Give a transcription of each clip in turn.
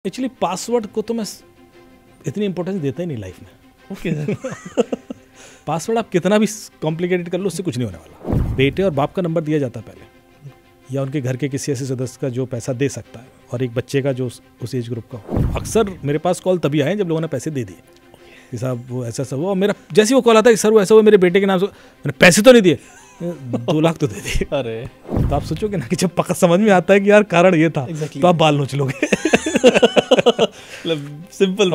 Actually password को तो मैं इतनी इंपॉर्टेंस देता ही नहीं लाइफ में। ओके पासवर्ड आप कितना भी कॉम्प्लिकेटेड कर लो उससे कुछ नहीं होने वाला। बेटे और बाप का नंबर दिया जाता है पहले, या उनके घर के किसी ऐसे सदस्य का जो पैसा दे सकता है, और एक बच्चे का जो उस एज ग्रुप का हो। अक्सर मेरे पास कॉल तभी आए जब लोगों ने पैसे दे दिए कि साहब वो ऐसा सब हुआ, और मेरा जैसे वो कॉल आता है कि सर वो ऐसा हुआ मेरे बेटे के नाम से, मैंने पैसे तो नहीं दिए, 2 लाख तो दे दिए। अरे तो आप सोचोगे ना कि जब पक्का समझ में आता है कि यार कारण ये था, Exactly. तो आप बाल नोच लोगे। सिंपल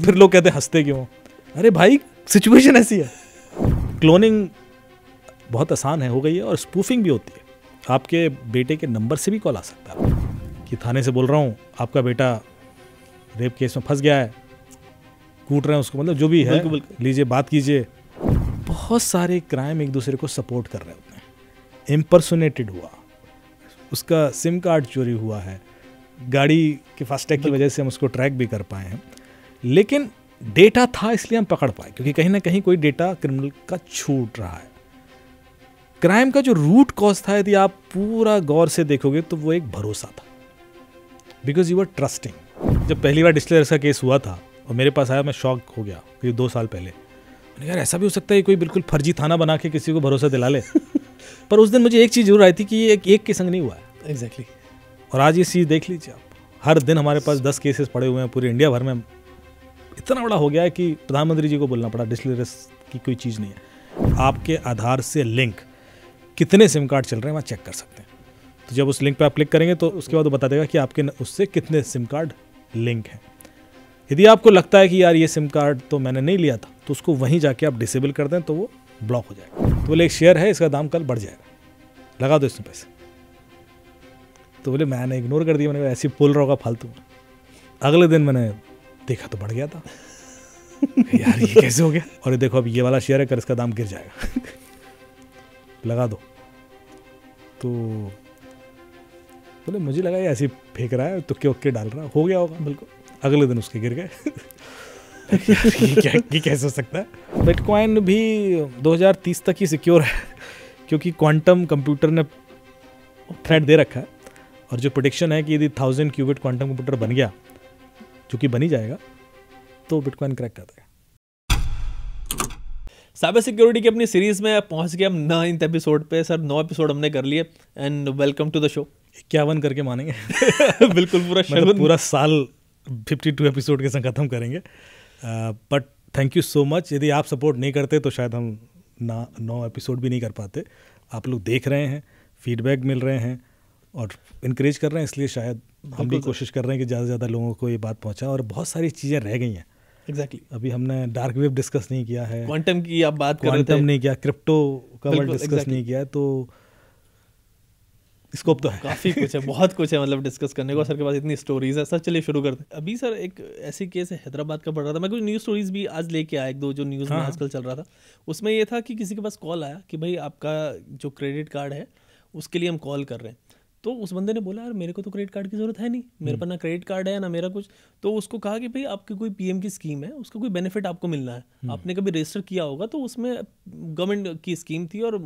फिर लोग कहते हैं हंसते क्यों? अरे भाई सिचुएशन ऐसी है। क्लोनिंग बहुत आसान है, हो गई है, और स्पूफिंग भी होती है। आपके बेटे के नंबर से भी कॉल आ सकता है कि थाने से बोल रहा हूँ, आपका बेटा रेप केस में फंस गया है, कूट रहे हैं उसको, मतलब जो भी है लीजिए बात कीजिए। बहुत सारे क्राइम एक दूसरे को सपोर्ट कर रहे होते हैं। इम्पर्सोनेटेड हुआ, उसका सिम कार्ड चोरी हुआ है, गाड़ी के फास्टैग की वजह से हम उसको ट्रैक भी कर पाए हैं, लेकिन डेटा था इसलिए हम पकड़ पाए, क्योंकि कहीं ना कहीं कोई डेटा क्रिमिनल का छूट रहा है। क्राइम का जो रूट कॉज था, यदि आप पूरा गौर से देखोगे तो वो एक भरोसा था, बिकॉज यू वर ट्रस्टिंग। जब पहली बार डिस्टिलर्स का केस हुआ था और मेरे पास आया, मैं शॉक हो गया, करीब 2 साल पहले। मैंने कहा यार ऐसा भी हो सकता है कोई बिल्कुल फर्जी थाना बना के किसी को भरोसा दिला ले। पर उस दिन मुझे एक चीज़ जरूर आई थी कि ये एक के संग नहीं हुआ है। एग्जैक्टली। और आज ये चीज़ देख लीजिए आप, हर दिन हमारे पास 10 केसेस पड़े हुए हैं पूरे इंडिया भर में। इतना बड़ा हो गया है कि प्रधानमंत्री जी को बोलना पड़ा डिस्टिलर्स की कोई चीज़ नहीं है। आपके आधार से लिंक कितने सिम कार्ड चल रहे हैं वहाँ चेक कर सकते हैं। तो जब उस लिंक पे आप क्लिक करेंगे तो उसके बाद वो बता देगा कि आपके उससे कितने सिम कार्ड लिंक हैं। यदि आपको लगता है कि यार ये सिम कार्ड तो मैंने नहीं लिया था, तो उसको वहीं जाके आप डिसेबल कर दें तो वो ब्लॉक हो जाएगा। तो बोले एक शेयर है, इसका दाम कल बढ़ जाएगा, लगा दो इसमें पैसे। तो बोले मैंने इग्नोर कर दिया, मैंने कहा ऐसे बोल रहा होगा फालतू। अगले दिन मैंने देखा तो बढ़ गया था। यार ये कैसे हो गया? और ये देखो अब ये वाला शेयर है, कर इसका दाम गिर जाएगा, लगा दो। तो बोले मुझे लगा ये ऐसे फेंक रहा है, तुक्के उक्के डाल रहा है, हो गया होगा। बिल्कुल अगले दिन उसके गिर गए। ये कैसे हो सकता है? बिटकॉइन भी 2030 तक ही सिक्योर है, क्योंकि क्वांटम कंप्यूटर ने थ्रेड दे रखा है, और जो प्रेडिक्शन है कि यदि 1000 क्यूबिट क्वांटम कंप्यूटर बन गया, जो कि बन ही जाएगा, तो बिटकॉइन क्रैक कर देगा। साइबर सिक्योरिटी की अपनी सीरीज में पहुंच गए हम 9th एपिसोड पे। सर 9 एपिसोड हमने कर लिए, and welcome to the show. 51 करके मानेंगे। बिल्कुल पूरा मतलब पूरा साल 52 एपिसोड के संग खत्म करेंगे। But thank you so much. यदि आप सपोर्ट नहीं करते तो शायद हम 9 एपिसोड भी नहीं कर पाते। आप लोग देख रहे हैं, फीडबैक मिल रहे हैं और इनकरेज कर रहे हैं, इसलिए शायद हम भी कोशिश कर रहे हैं कि ज़्यादा से ज़्यादा लोगों को ये बात पहुँचाएं। और बहुत सारी चीज़ें रह गई हैं। एग्जैक्टली। अभी हमने डार्क वेब डिस्कस नहीं किया है, क्वांटम की आप बात कर रहे थे, क्वांटम नहीं किया, क्रिप्टो का डिस्कस नहीं किया है, तो स्कोप तो है। काफ़ी कुछ है, बहुत कुछ है मतलब डिस्कस करने को। सर के पास इतनी स्टोरीज है। सर चलिए शुरू करते हैं। अभी सर एक ऐसी केस है हैदराबाद का पढ़ रहा था मैं, कुछ न्यूज़ स्टोरीज भी आज लेके आया, 1-2 जो न्यूज़ में आजकल चल रहा था। उसमें ये था कि किसी के पास कॉल आया कि भाई आपका जो क्रेडिट कार्ड है उसके लिए हम कॉल कर रहे हैं। तो उस बंदे ने बोला यार मेरे को तो क्रेडिट कार्ड की जरूरत है नहीं, मेरे पास ना क्रेडिट कार्ड है ना मेरा कुछ। तो उसको कहा कि भाई आपकी कोई पीएम की स्कीम है, उसका कोई बेनिफिट आपको मिलना है, आपने कभी रजिस्टर किया होगा, तो उसमें गवर्नमेंट की स्कीम थी और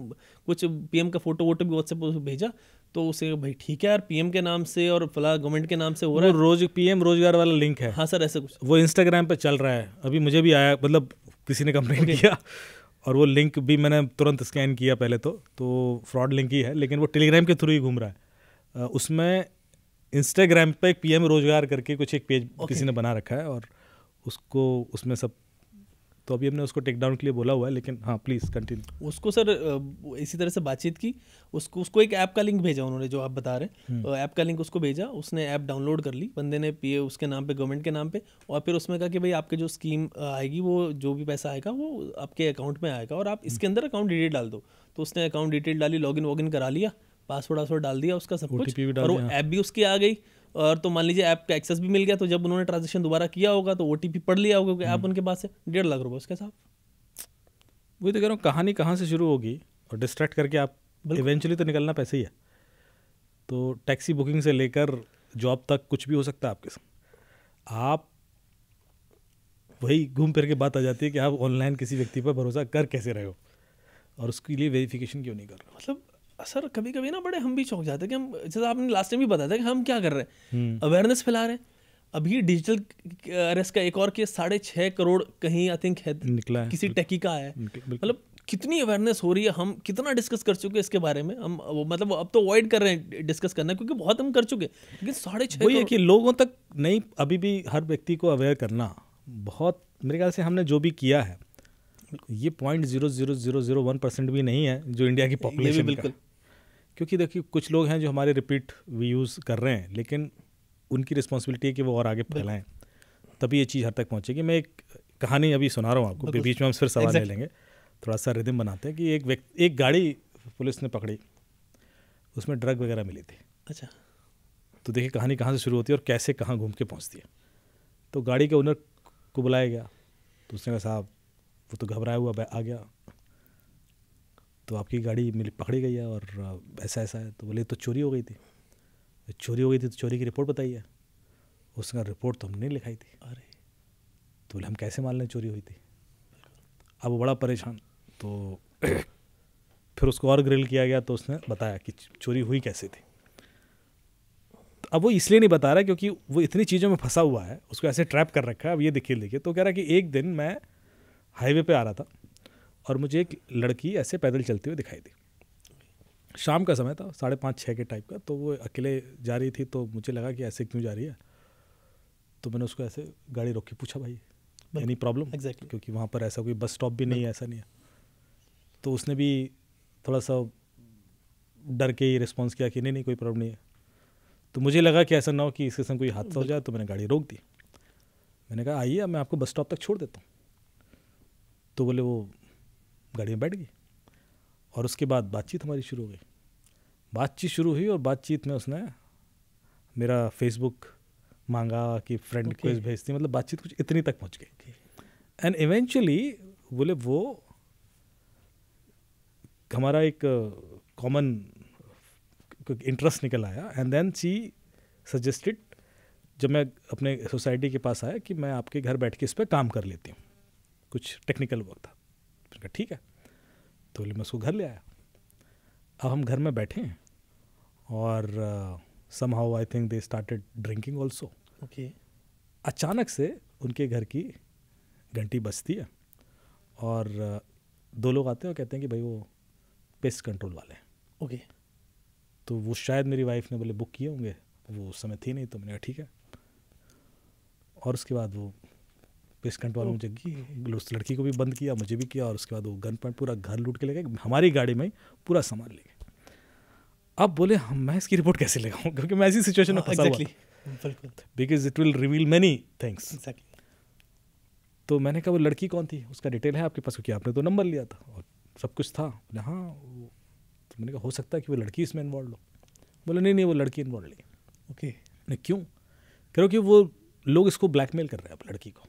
कुछ पीएम का फोटो वोटो भी व्हाट्सएप पर भेजा। तो उसे भाई ठीक है यार, पीएम के नाम से और फला गवर्नमेंट के नाम से हो रहा है। रोज पीएम रोजगार वाला लिंक है। हाँ सर ऐसा कुछ, वो इंस्टाग्राम पे चल रहा है, अभी मुझे भी आया, मतलब किसी ने कंप्लेंट किया, और वो लिंक भी मैंने तुरंत स्कैन किया पहले तो फ्रॉड लिंक ही है, लेकिन वो टेलीग्राम के थ्रू ही घूम रहा है। उसमें इंस्टाग्राम पे एक पीएम रोजगार करके कुछ एक पेज किसी ने बना रखा है, और उसको उसमें सब, तो अभी हमने उसको टेक डाउन के लिए बोला हुआ है, लेकिन हाँ प्लीज़ कंटिन्यू। उसको सर इसी तरह से बातचीत की, उसको एक ऐप का लिंक भेजा उन्होंने, जो आप बता रहे हैं ऐप का लिंक उसको भेजा। उसने ऐप डाउनलोड कर ली बंदे ने, पीए उसके नाम पे, गवर्नमेंट के नाम पे, और फिर उसमें कहा कि भाई आपके जो स्कीम आएगी वो जो भी पैसा आएगा वो आपके अकाउंट में आएगा, और आप इसके अंदर अकाउंट डिटेल डाल दो। तो उसने अकाउंट डिटेल डाली, लॉगिन वॉगिन करा लिया, पासवर्ड डाल दिया उसका सब कुछ, और वो ऐप भी उसकी आ गई। और तो मान लीजिए ऐप का एक्सेस भी मिल गया, तो जब उन्होंने ट्रांजेक्शन दोबारा किया होगा तो ओटीपी पढ़ लिया होगा, क्योंकि ऐप उनके पास है। 1.5 लाख रुपये उसके साथ। वही तो कह रहा हूँ, कहानी कहाँ से शुरू होगी, और डिस्ट्रैक्ट करके आप इवेंचुअली तो निकलना पैसे ही है। तो टैक्सी बुकिंग से लेकर जॉब तक कुछ भी हो सकता है आपके साथ। आप वही घूम फिर के बात आ जाती है कि आप ऑनलाइन किसी व्यक्ति पर भरोसा कर कैसे रहे हो, और उसके लिए वेरिफिकेशन क्यों नहीं कर रहे हो। मतलब सर कभी ना बड़े हम भी चौंक जाते हैं कि हम, जैसे आपने लास्ट टाइम भी बताया था कि हम क्या कर रहे हैं, अवेयरनेस फैला रहे हैं, अभी डिजिटल अरेस्ट का एक और केस 6.5 करोड़ कहीं आई थिंक है, निकला है, किसी टेकी का है। मतलब कितनी अवेयरनेस हो रही है, हम कितना डिस्कस कर चुके हैं इसके बारे में, हम मतलब अब तो अवॉइड कर रहे हैं डिस्कस करना क्योंकि बहुत हम कर चुके हैं, लेकिन 6.5 वही है कि लोगों तक नहीं, अभी भी हर व्यक्ति को अवेयर करना बहुत, मेरे ख्याल से हमने जो भी किया है ये 0.0001% भी नहीं है जो इंडिया की पॉपुलेशन बिल्कुल, क्योंकि देखिए कुछ लोग हैं जो हमारे रिपीट यूज़ कर रहे हैं, लेकिन उनकी रिस्पॉन्सिबिलिटी है कि वो और आगे फैलाएं, तभी ये चीज़ हद तक पहुंचेगी। मैं एक कहानी अभी सुना रहा हूँ आपको, बीच में हम फिर सवाल ले लेंगे, थोड़ा सा रिदम बनाते हैं कि एक गाड़ी पुलिस ने पकड़ी, उसमें ड्रग वगैरह मिली थी। अच्छा, तो देखिए कहानी कहाँ से शुरू होती है और कैसे कहाँ घूम के पहुँचती है। तो गाड़ी के ओनर को बुलाया गया, तो उसने कहा साहब वो तो घबराया हुआ आ गया, तो आपकी गाड़ी मिली पकड़ी गई है और ऐसा ऐसा है। तो बोले तो चोरी हो गई थी। चोरी हो गई थी तो चोरी की रिपोर्ट बताइए। उसने कहा रिपोर्ट तो हमने नहीं लिखाई थी। अरे, तो बोले हम कैसे मान लें चोरी हुई थी। अब वो बड़ा परेशान, तो फिर उसको और ग्रिल किया गया, तो उसने बताया कि चोरी हुई कैसे थी। तो अब वो इसलिए नहीं बता रहा क्योंकि वो इतनी चीज़ों में फंसा हुआ है, उसको ऐसे ट्रैप कर रखा है। अब ये देखिए, तो कह रहा है कि एक दिन मैं हाईवे पे आ रहा था और मुझे एक लड़की ऐसे पैदल चलती हुई दिखाई दी। शाम का समय था, 5:30-6 के टाइप का। तो वो अकेले जा रही थी, तो मुझे लगा कि ऐसे क्यों जा रही है। तो मैंने उसको ऐसे गाड़ी रोक के पूछा, भाई एनी प्रॉब्लम? एग्जैक्टली, क्योंकि वहाँ पर ऐसा कोई बस स्टॉप भी नहीं है, ऐसा नहीं है। तो उसने भी थोड़ा सा डर के ही रिस्पॉन्स किया कि नहीं कोई प्रॉब्लम नहीं है। तो मुझे लगा कि ऐसा ना हो कि इसके संग कोई हादसा हो जाए, तो मैंने गाड़ी रोक दी। मैंने कहा आइए मैं आपको बस स्टॉप तक छोड़ देता हूँ। तो बोले वो गाड़ी में बैठ गई और उसके बाद बातचीत हमारी शुरू हो गई। बातचीत शुरू हुई और बातचीत में उसने मेरा फेसबुक मांगा कि फ्रेंड रिक्वेस्ट भेजती, मतलब बातचीत कुछ इतनी तक पहुंच गई। एंड इवेंचुअली बोले वो हमारा एक कॉमन इंटरेस्ट निकल आया। एंड देन शी सजेस्टेड, जब मैं अपने सोसाइटी के पास आया, कि मैं आपके घर बैठ के इस पर काम कर लेती हूँ, कुछ टेक्निकल वर्क था। मैंने कहा ठीक है। तो मैं उसको घर ले आया। अब हम घर में बैठे हैं और somehow I think they started drinking also. Okay, अचानक से उनके घर की घंटी बजती है और दो लोग आते हैं और कहते हैं कि भाई वो पेस्ट कंट्रोल वाले हैं। ओके, तो वो शायद मेरी वाइफ ने बोले बुक किए होंगे, वो उस समय थी नहीं। तो मैंने कहा ठीक है। और उसके बाद वो पेस्ट कंट्रोल वालों मुझे, उस लड़की को भी बंद किया, मुझे भी किया, और उसके बाद वो गन पॉइंट पूरा घर लूट के ले गए, हमारी गाड़ी में पूरा सामान ले गए। अब बोले मैं इसकी रिपोर्ट कैसे लगाऊं, क्योंकि मैं ऐसी सिचुएशन में फंसा हुआ, because it will reveal many things. तो मैंने कहा वो लड़की कौन थी, उसका डिटेल है आपके पास, क्योंकि आपने तो नंबर लिया था और सब कुछ था। बोले हाँ। तो मैंने कहा हो सकता है कि वो लड़की इसमें इन्वॉल्व हो। बोले नहीं वो लड़की इन्वॉल्व नहीं। ओके, नहीं क्यों? करो कि वो लोग इसको ब्लैकमेल कर रहे हैं अब लड़की को,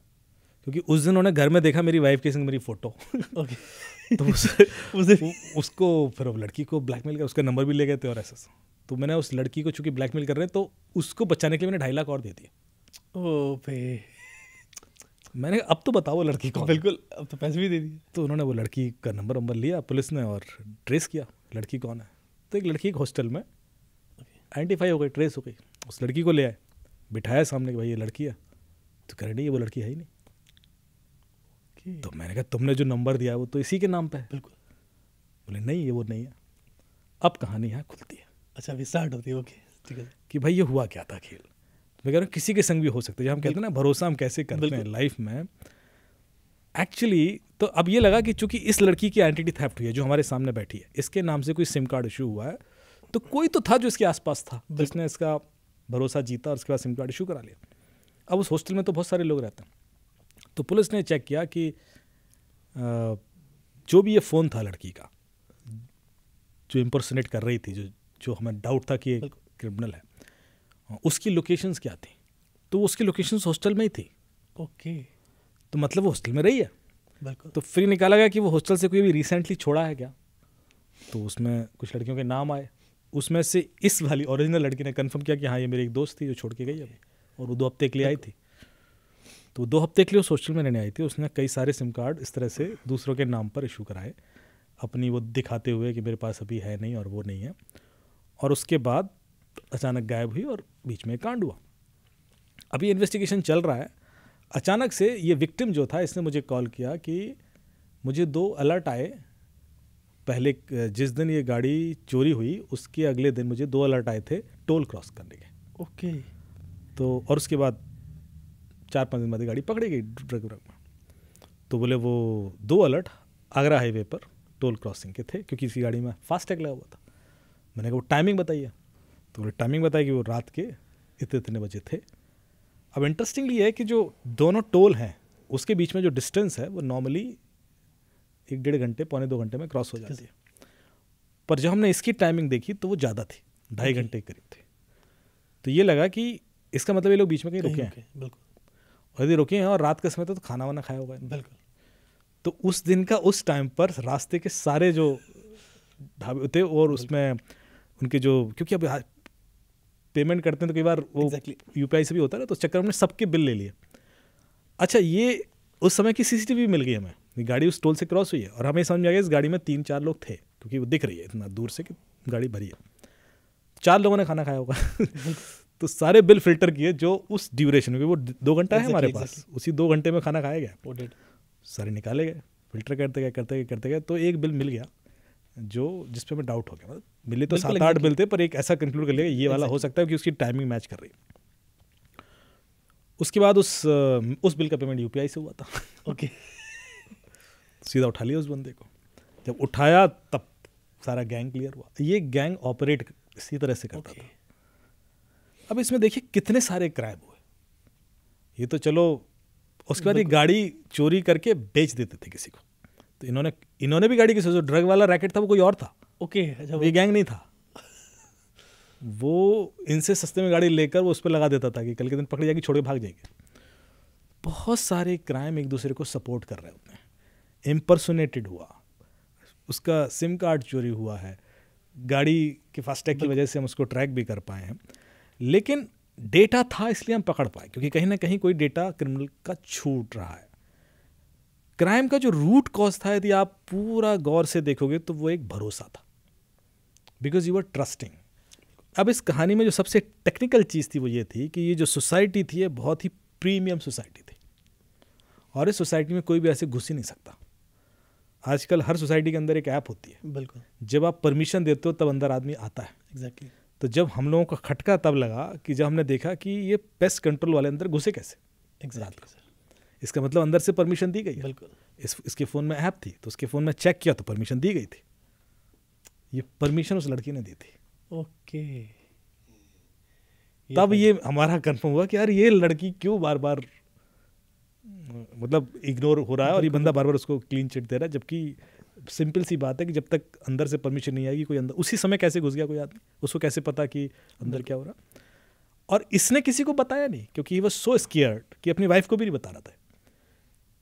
क्योंकि उस दिन उन्होंने घर में देखा मेरी वाइफ के संग मेरी फ़ोटो। तो उसको फिर लड़की को ब्लैकमेल कर, उसका नंबर भी ले गए थे और ऐसा। तो मैंने उस लड़की को चूंकि ब्लैकमेल कर रहे हैं, तो उसको बचाने के लिए मैंने 2.5 लाख और दे दिए। ओ पे, मैंने अब तो बताओ वो लड़की कौन? बिल्कुल, अब तो पैसे भी दे दिए। तो उन्होंने वो लड़की का नंबर लिया पुलिस ने और ट्रेस किया लड़की कौन है। तो एक लड़की एक हॉस्टल में आइडेंटिफाई हो गई, ट्रेस हो गई। उस लड़की को ले आए, बिठाया सामने कि भाई ये लड़की है। तो कह रहे नहीं वो लड़की है ही नहीं। तो मैंने कहा तुमने जो नंबर दिया है वो तो इसी के नाम पे है। बिल्कुल। बोले नहीं ये वो नहीं है। अब कहानी यहाँ खुलती है। अच्छा, अभी स्टार्ट होती है। ओके, ठीक है। कि भाई ये हुआ क्या था खेल। मैं कह रहा हूँ किसी के संग भी हो सकता है, जब हम कहते हैं ना भरोसा हम कैसे करते हैं लाइफ में। एक्चुअली तो अब ये लगा कि चूंकि इस लड़की की आइडेंटिटी थेफ्ट हुई है जो हमारे सामने बैठी है, इसके नाम से कोई सिम कार्ड इशू हुआ है, तो कोई तो था जो इसके आसपास था जिसने इसका भरोसा जीता और उसके बाद सिम कार्ड इशू करा लिया। अब उस हॉस्टल में तो बहुत सारे लोग रहते हैं। तो पुलिस ने चेक किया कि जो भी ये फ़ोन था लड़की का जो इम्पर्सनेट कर रही थी, जो हमें डाउट था कि ये क्रिमिनल है, उसकी लोकेशंस क्या थी। तो उसकी लोकेशंस हॉस्टल में ही थी। ओके, तो मतलब वो हॉस्टल में रही है। बिल्कुल। तो फिर निकाला गया कि वो हॉस्टल से कोई भी रिसेंटली छोड़ा है क्या। तो उसमें कुछ लड़कियों के नाम आए, उसमें से इस वाली ओरिजिनल लड़की ने कंफर्म किया कि हाँ ये मेरी एक दोस्त थी जो छोड़ के गई अभी, और वो 2 हफ्ते के लिए आई थी। तो 2 हफ्ते के लिए उस हॉस्टल में रहने आई थी। उसने कई सारे सिम कार्ड इस तरह से दूसरों के नाम पर इशू कराए, अपनी वो दिखाते हुए कि मेरे पास अभी है नहीं और वो नहीं है। और उसके बाद अचानक गायब हुई और बीच में कांड हुआ। अभी इन्वेस्टिगेशन चल रहा है। अचानक से ये विक्टिम जो था इसने मुझे कॉल किया कि मुझे 2 अलर्ट आए, पहले जिस दिन ये गाड़ी चोरी हुई उसके अगले दिन मुझे 2 अलर्ट आए थे टोल क्रॉस करने के। ओके। तो और उसके बाद 4-5 दिन बाद गाड़ी पकड़ी गई ड्रग में। तो बोले वो 2 अलर्ट आगरा हाईवे पर टोल क्रॉसिंग के थे, क्योंकि इसी गाड़ी में फास्टैग लगा हुआ था। मैंने कहा वो टाइमिंग बताइए, तो बोले टाइमिंग बताई कि वो रात के इतने बजे थे। अब इंटरेस्टिंगली ये है कि जो दोनों टोल हैं उसके बीच में जो डिस्टेंस है वो नॉर्मली 1-1.5 घंटे, 1.25-2 घंटे में क्रॉस हो जाती है, पर जब हमने इसकी टाइमिंग देखी तो वो ज़्यादा थी, 2.5 घंटे के करीब थे। तो ये लगा कि इसका मतलब ये लोग बीच में कहीं रुके हैं। बिल्कुल। और यदि रुके हैं और रात का समय तो खाना वाना खाया होगा। बिल्कुल। तो उस दिन का उस टाइम पर रास्ते के सारे जो ढाबे थे और उसमें उनके जो, क्योंकि अब पेमेंट करते हैं तो कई बार वो यूपीआई से भी होता है ना, तो उस चक्कर में सबके बिल ले लिए। अच्छा, ये उस समय की सीसीटीवी मिल गई हमें, गाड़ी उस टोल से क्रॉस हुई है और हमें समझ में आ गया इस गाड़ी में 3-4 लोग थे, क्योंकि वो दिख रही है इतना दूर से कि गाड़ी भरी है। 4 लोगों ने खाना खाया होगा तो सारे बिल फिल्टर किए जो उस ड्यूरेशन में, वो 2 घंटा है हमारे पास, उसी 2 घंटे में खाना खाया गया, सारे निकाले गए, फिल्टर करते गए तो एक बिल मिल गया जो जिस पे मैं डाउट हो गया। मतलब मिले तो 7-8 बिल थे, पर एक ऐसा कंक्लूड कर लिया ये वाला हो सकता है कि उसकी टाइमिंग मैच कर रही है। उसके बाद उस बिल का पेमेंट यूपीआई से हुआ था। ओके। सीधा उठा लिया उस बंदे को। जब उठाया तब सारा गैंग क्लियर हुआ। ये गैंग ऑपरेट इसी तरह से करता था। अब इसमें देखिए कितने सारे क्राइम हुए। ये तो चलो, उसके बाद ये गाड़ी चोरी करके बेच देते थे किसी को, तो इन्होंने भी गाड़ी किसी, जो ड्रग वाला रैकेट था वो कोई और था। ओके। ये गैंग नहीं था, वो इनसे सस्ते में गाड़ी लेकर वो उस पर लगा देता था कि कल के दिन पकड़ी जाएगी, छोड़ के भाग जाएगी। बहुत सारे क्राइम एक दूसरे को सपोर्ट कर रहे होते हैं। इम्पर्सोनेटेड हुआ, उसका सिम कार्ड चोरी हुआ है, गाड़ी के फास्टैग की वजह से हम उसको ट्रैक भी कर पाए हैं, लेकिन डेटा था इसलिए हम पकड़ पाए, क्योंकि कहीं ना कहीं कोई डेटा क्रिमिनल का छूट रहा है। क्राइम का जो रूट कॉज था, यदि आप पूरा गौर से देखोगे तो वो एक भरोसा था, बिकॉज यू आर ट्रस्टिंग। अब इस कहानी में जो सबसे टेक्निकल चीज़ थी वो ये थी कि ये जो सोसाइटी थी ये बहुत ही प्रीमियम सोसाइटी थी, और इस सोसाइटी में कोई भी ऐसे घुस ही नहीं सकता। आजकल हर सोसाइटी के अंदर एक ऐप होती है, बिल्कुल, जब आप परमिशन देते हो तब अंदर आदमी आता है। एग्जैक्टली। तो जब हम लोगों का खटका तब लगा कि जब हमने देखा कि ये पेस्ट कंट्रोल वाले अंदर घुसे कैसे। Exactly sir. इसका मतलब अंदर से परमिशन दी गई है। बिल्कुल। इसके फ़ोन में ऐप थी, तो उसके फ़ोन में चेक किया तो परमिशन दी गई थी। ये परमिशन उस लड़की ने दी थी। ओके। तब ये हमारा कंफर्म हुआ कि यार ये लड़की क्यों बार बार मतलब इग्नोर हो रहा है और ये बंदा बार बार उसको क्लीन चिट दे रहा है, जबकि सिंपल सी बात है कि जब तक अंदर से परमिशन नहीं आएगी, कोई अंदर उसी समय कैसे घुस गया कोई आदमी, उसको कैसे पता कि अंदर क्या हो रहा। और इसने किसी को बताया नहीं, क्योंकि ही वाज सो स्केयर्ड कि अपनी वाइफ को भी नहीं बता रहा था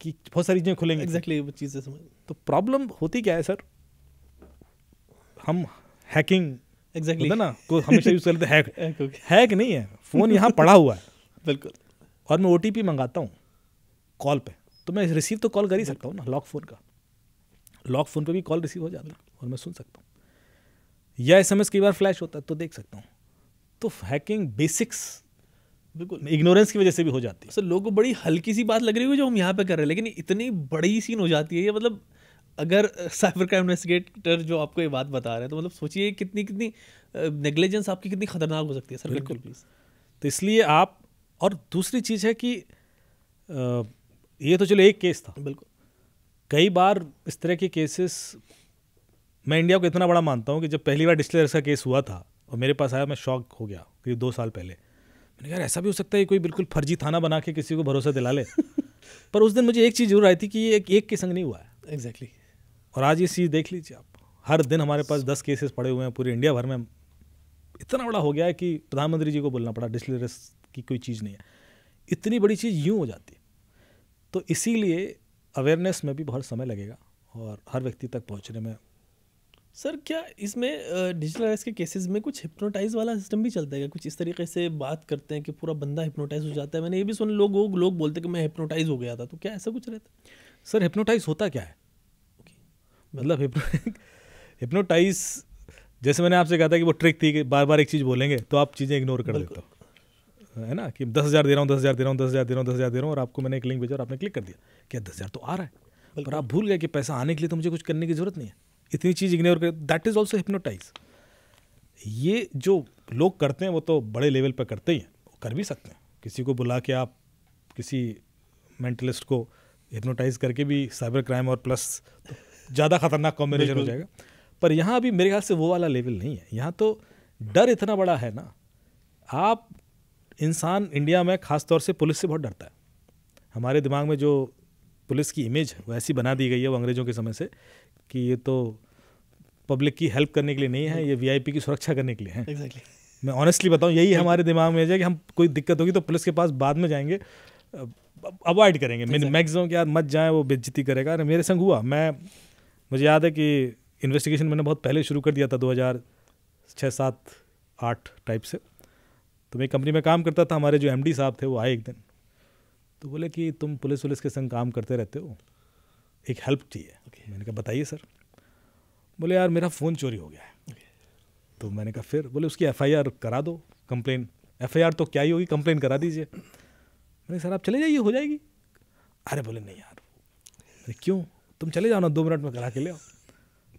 कि बहुत सारी चीज़ें खुलेंगी। एग्जैक्टली, वो चीज़ें समझ। तो प्रॉब्लम होती क्या है सर, हम हैकिंग एग्जैक्टली होता ना, को हमेशा यूज करते हैं। हैक नहीं है, फ़ोन यहाँ पड़ा हुआ है। बिल्कुल। और मैं OTP मंगाता हूँ कॉल पे, तो मैं रिसीव तो कॉल कर ही सकता हूँ ना। लॉक फ़ोन का, लॉक फ़ोन पे भी कॉल रिसीव हो जाता है और मैं सुन सकता हूँ, या SMS कई बार फ्लैश होता है तो देख सकता हूँ। तो हैकिंग बेसिक्स बिल्कुल इग्नोरेंस की वजह से भी हो जाती है। सर, लोगों को बड़ी हल्की सी बात लग रही है जो हम यहाँ पे कर रहे हैं, लेकिन इतनी बड़ी सीन हो जाती है ये। मतलब अगर साइबर क्राइम इन्वेस्टिगेटर जो आपको ये बात बता रहे हैं, तो मतलब सोचिए कितनी कितनी नेग्लिजेंस आपकी कितनी खतरनाक हो सकती है सर। बिल्कुल। प्लीज। तो इसलिए आप, और दूसरी चीज़ है कि ये तो चलो एक केस था, बिल्कुल। कई बार इस तरह के केसेस, मैं इंडिया को इतना बड़ा मानता हूँ कि जब पहली बार डिस्टिलर्स का केस हुआ था और मेरे पास आया, मैं शॉक हो गया। करीब 2 साल पहले मैंने कहा ऐसा भी हो सकता है, कोई बिल्कुल फर्जी थाना बना के किसी को भरोसा दिला ले। पर उस दिन मुझे एक चीज़ जरूर आई थी कि ये एक के संग नहीं हुआ है। एग्जैक्टली। और आज ये चीज़ देख लीजिए आप, हर दिन हमारे पास 10 केसेस पड़े हुए हैं पूरे इंडिया भर में। इतना बड़ा हो गया है कि प्रधानमंत्री जी को बोलना पड़ा डिस्टिलर्स की कोई चीज़ नहीं है। इतनी बड़ी चीज़ यूँ हो जाती है। तो इसीलिए अवेयरनेस में भी बहुत समय लगेगा और हर व्यक्ति तक पहुंचने में। सर, क्या इसमें डिजिटल अरेस्ट के केसेस में कुछ हिप्नोटाइज वाला सिस्टम भी चलता है क्या? कुछ इस तरीके से बात करते हैं कि पूरा बंदा हिप्नोटाइज हो जाता है? मैंने ये भी सुना, लोग बोलते हैं कि मैं हिप्नोटाइज हो गया था। तो क्या ऐसा कुछ रहता है? सर, हिप्नोटाइज होता क्या है? मतलब हिप्नोटाइज, जैसे मैंने आपसे कहा था कि वो ट्रिक थी कि बार बार एक चीज़ बोलेंगे तो आप चीज़ें इग्नोर कर देते हो। है ना, कि 10,000 दे रहा हूँ, 10,000 दे रहा हूँ, 10,000 दे रहा हूँ, 10,000 दे रहा हूँ, और आपको मैंने एक लिंक भेजा और आपने क्लिक कर दिया, क्या 10,000 तो आ रहा है, पर आप भूल गए कि पैसा आने के लिए तो मुझे कुछ करने की जरूरत नहीं है, इतनी चीज़ इग्नोर कर, दैट इज़ ऑल्सो हिप्नोटाइज। ये जो लोग करते हैं वो तो बड़े लेवल पर करते ही हैं, वो कर भी सकते हैं, किसी को बुला के आप किसी मेंटलिस्ट को हिप्नोटाइज करके भी साइबर क्राइम और प्लस तो ज़्यादा खतरनाक कॉम्बिनेशन हो जाएगा। पर यहाँ अभी मेरे ख्याल से वो वाला लेवल नहीं है, यहाँ तो डर इतना बड़ा है ना, आप इंसान इंडिया में ख़ास तौर से पुलिस से बहुत डरता है। हमारे दिमाग में जो पुलिस की इमेज है वो ऐसी बना दी गई है वो अंग्रेज़ों के समय से कि ये तो पब्लिक की हेल्प करने के लिए नहीं है, ये वीआईपी की सुरक्षा करने के लिए है। Exactly. मैं ऑनेस्टली बताऊं यही हमारे दिमाग में है कि हम कोई दिक्कत होगी तो पुलिस के पास बाद में जाएंगे, अवॉइड करेंगे, मैक्सिमम कि यार मत जाएं, वो बेइज्जती करेगा। अरे मेरे संग हुआ, मुझे याद है कि इन्वेस्टिगेशन मैंने बहुत पहले शुरू कर दिया था, 2006, 7, 8 टाइप से। तो मैं एक कंपनी में काम करता था, हमारे जो एमडी साहब थे वो आए एक दिन, तो बोले कि तुम पुलिस के संग काम करते रहते हो, एक हेल्प चाहिए। मैंने कहा बताइए सर। बोले यार मेरा फ़ोन चोरी हो गया है। तो मैंने कहा फिर? बोले उसकी एफआईआर करा दो, कंप्लेन। एफआईआर तो क्या ही होगी, कंप्लेन करा दीजिए। मैंने सर आप चले जाइए, हो जाएगी। अरे बोले नहीं यार। अरे क्यों? तुम चले जाओ ना, 2 मिनट में करा के ले आओ।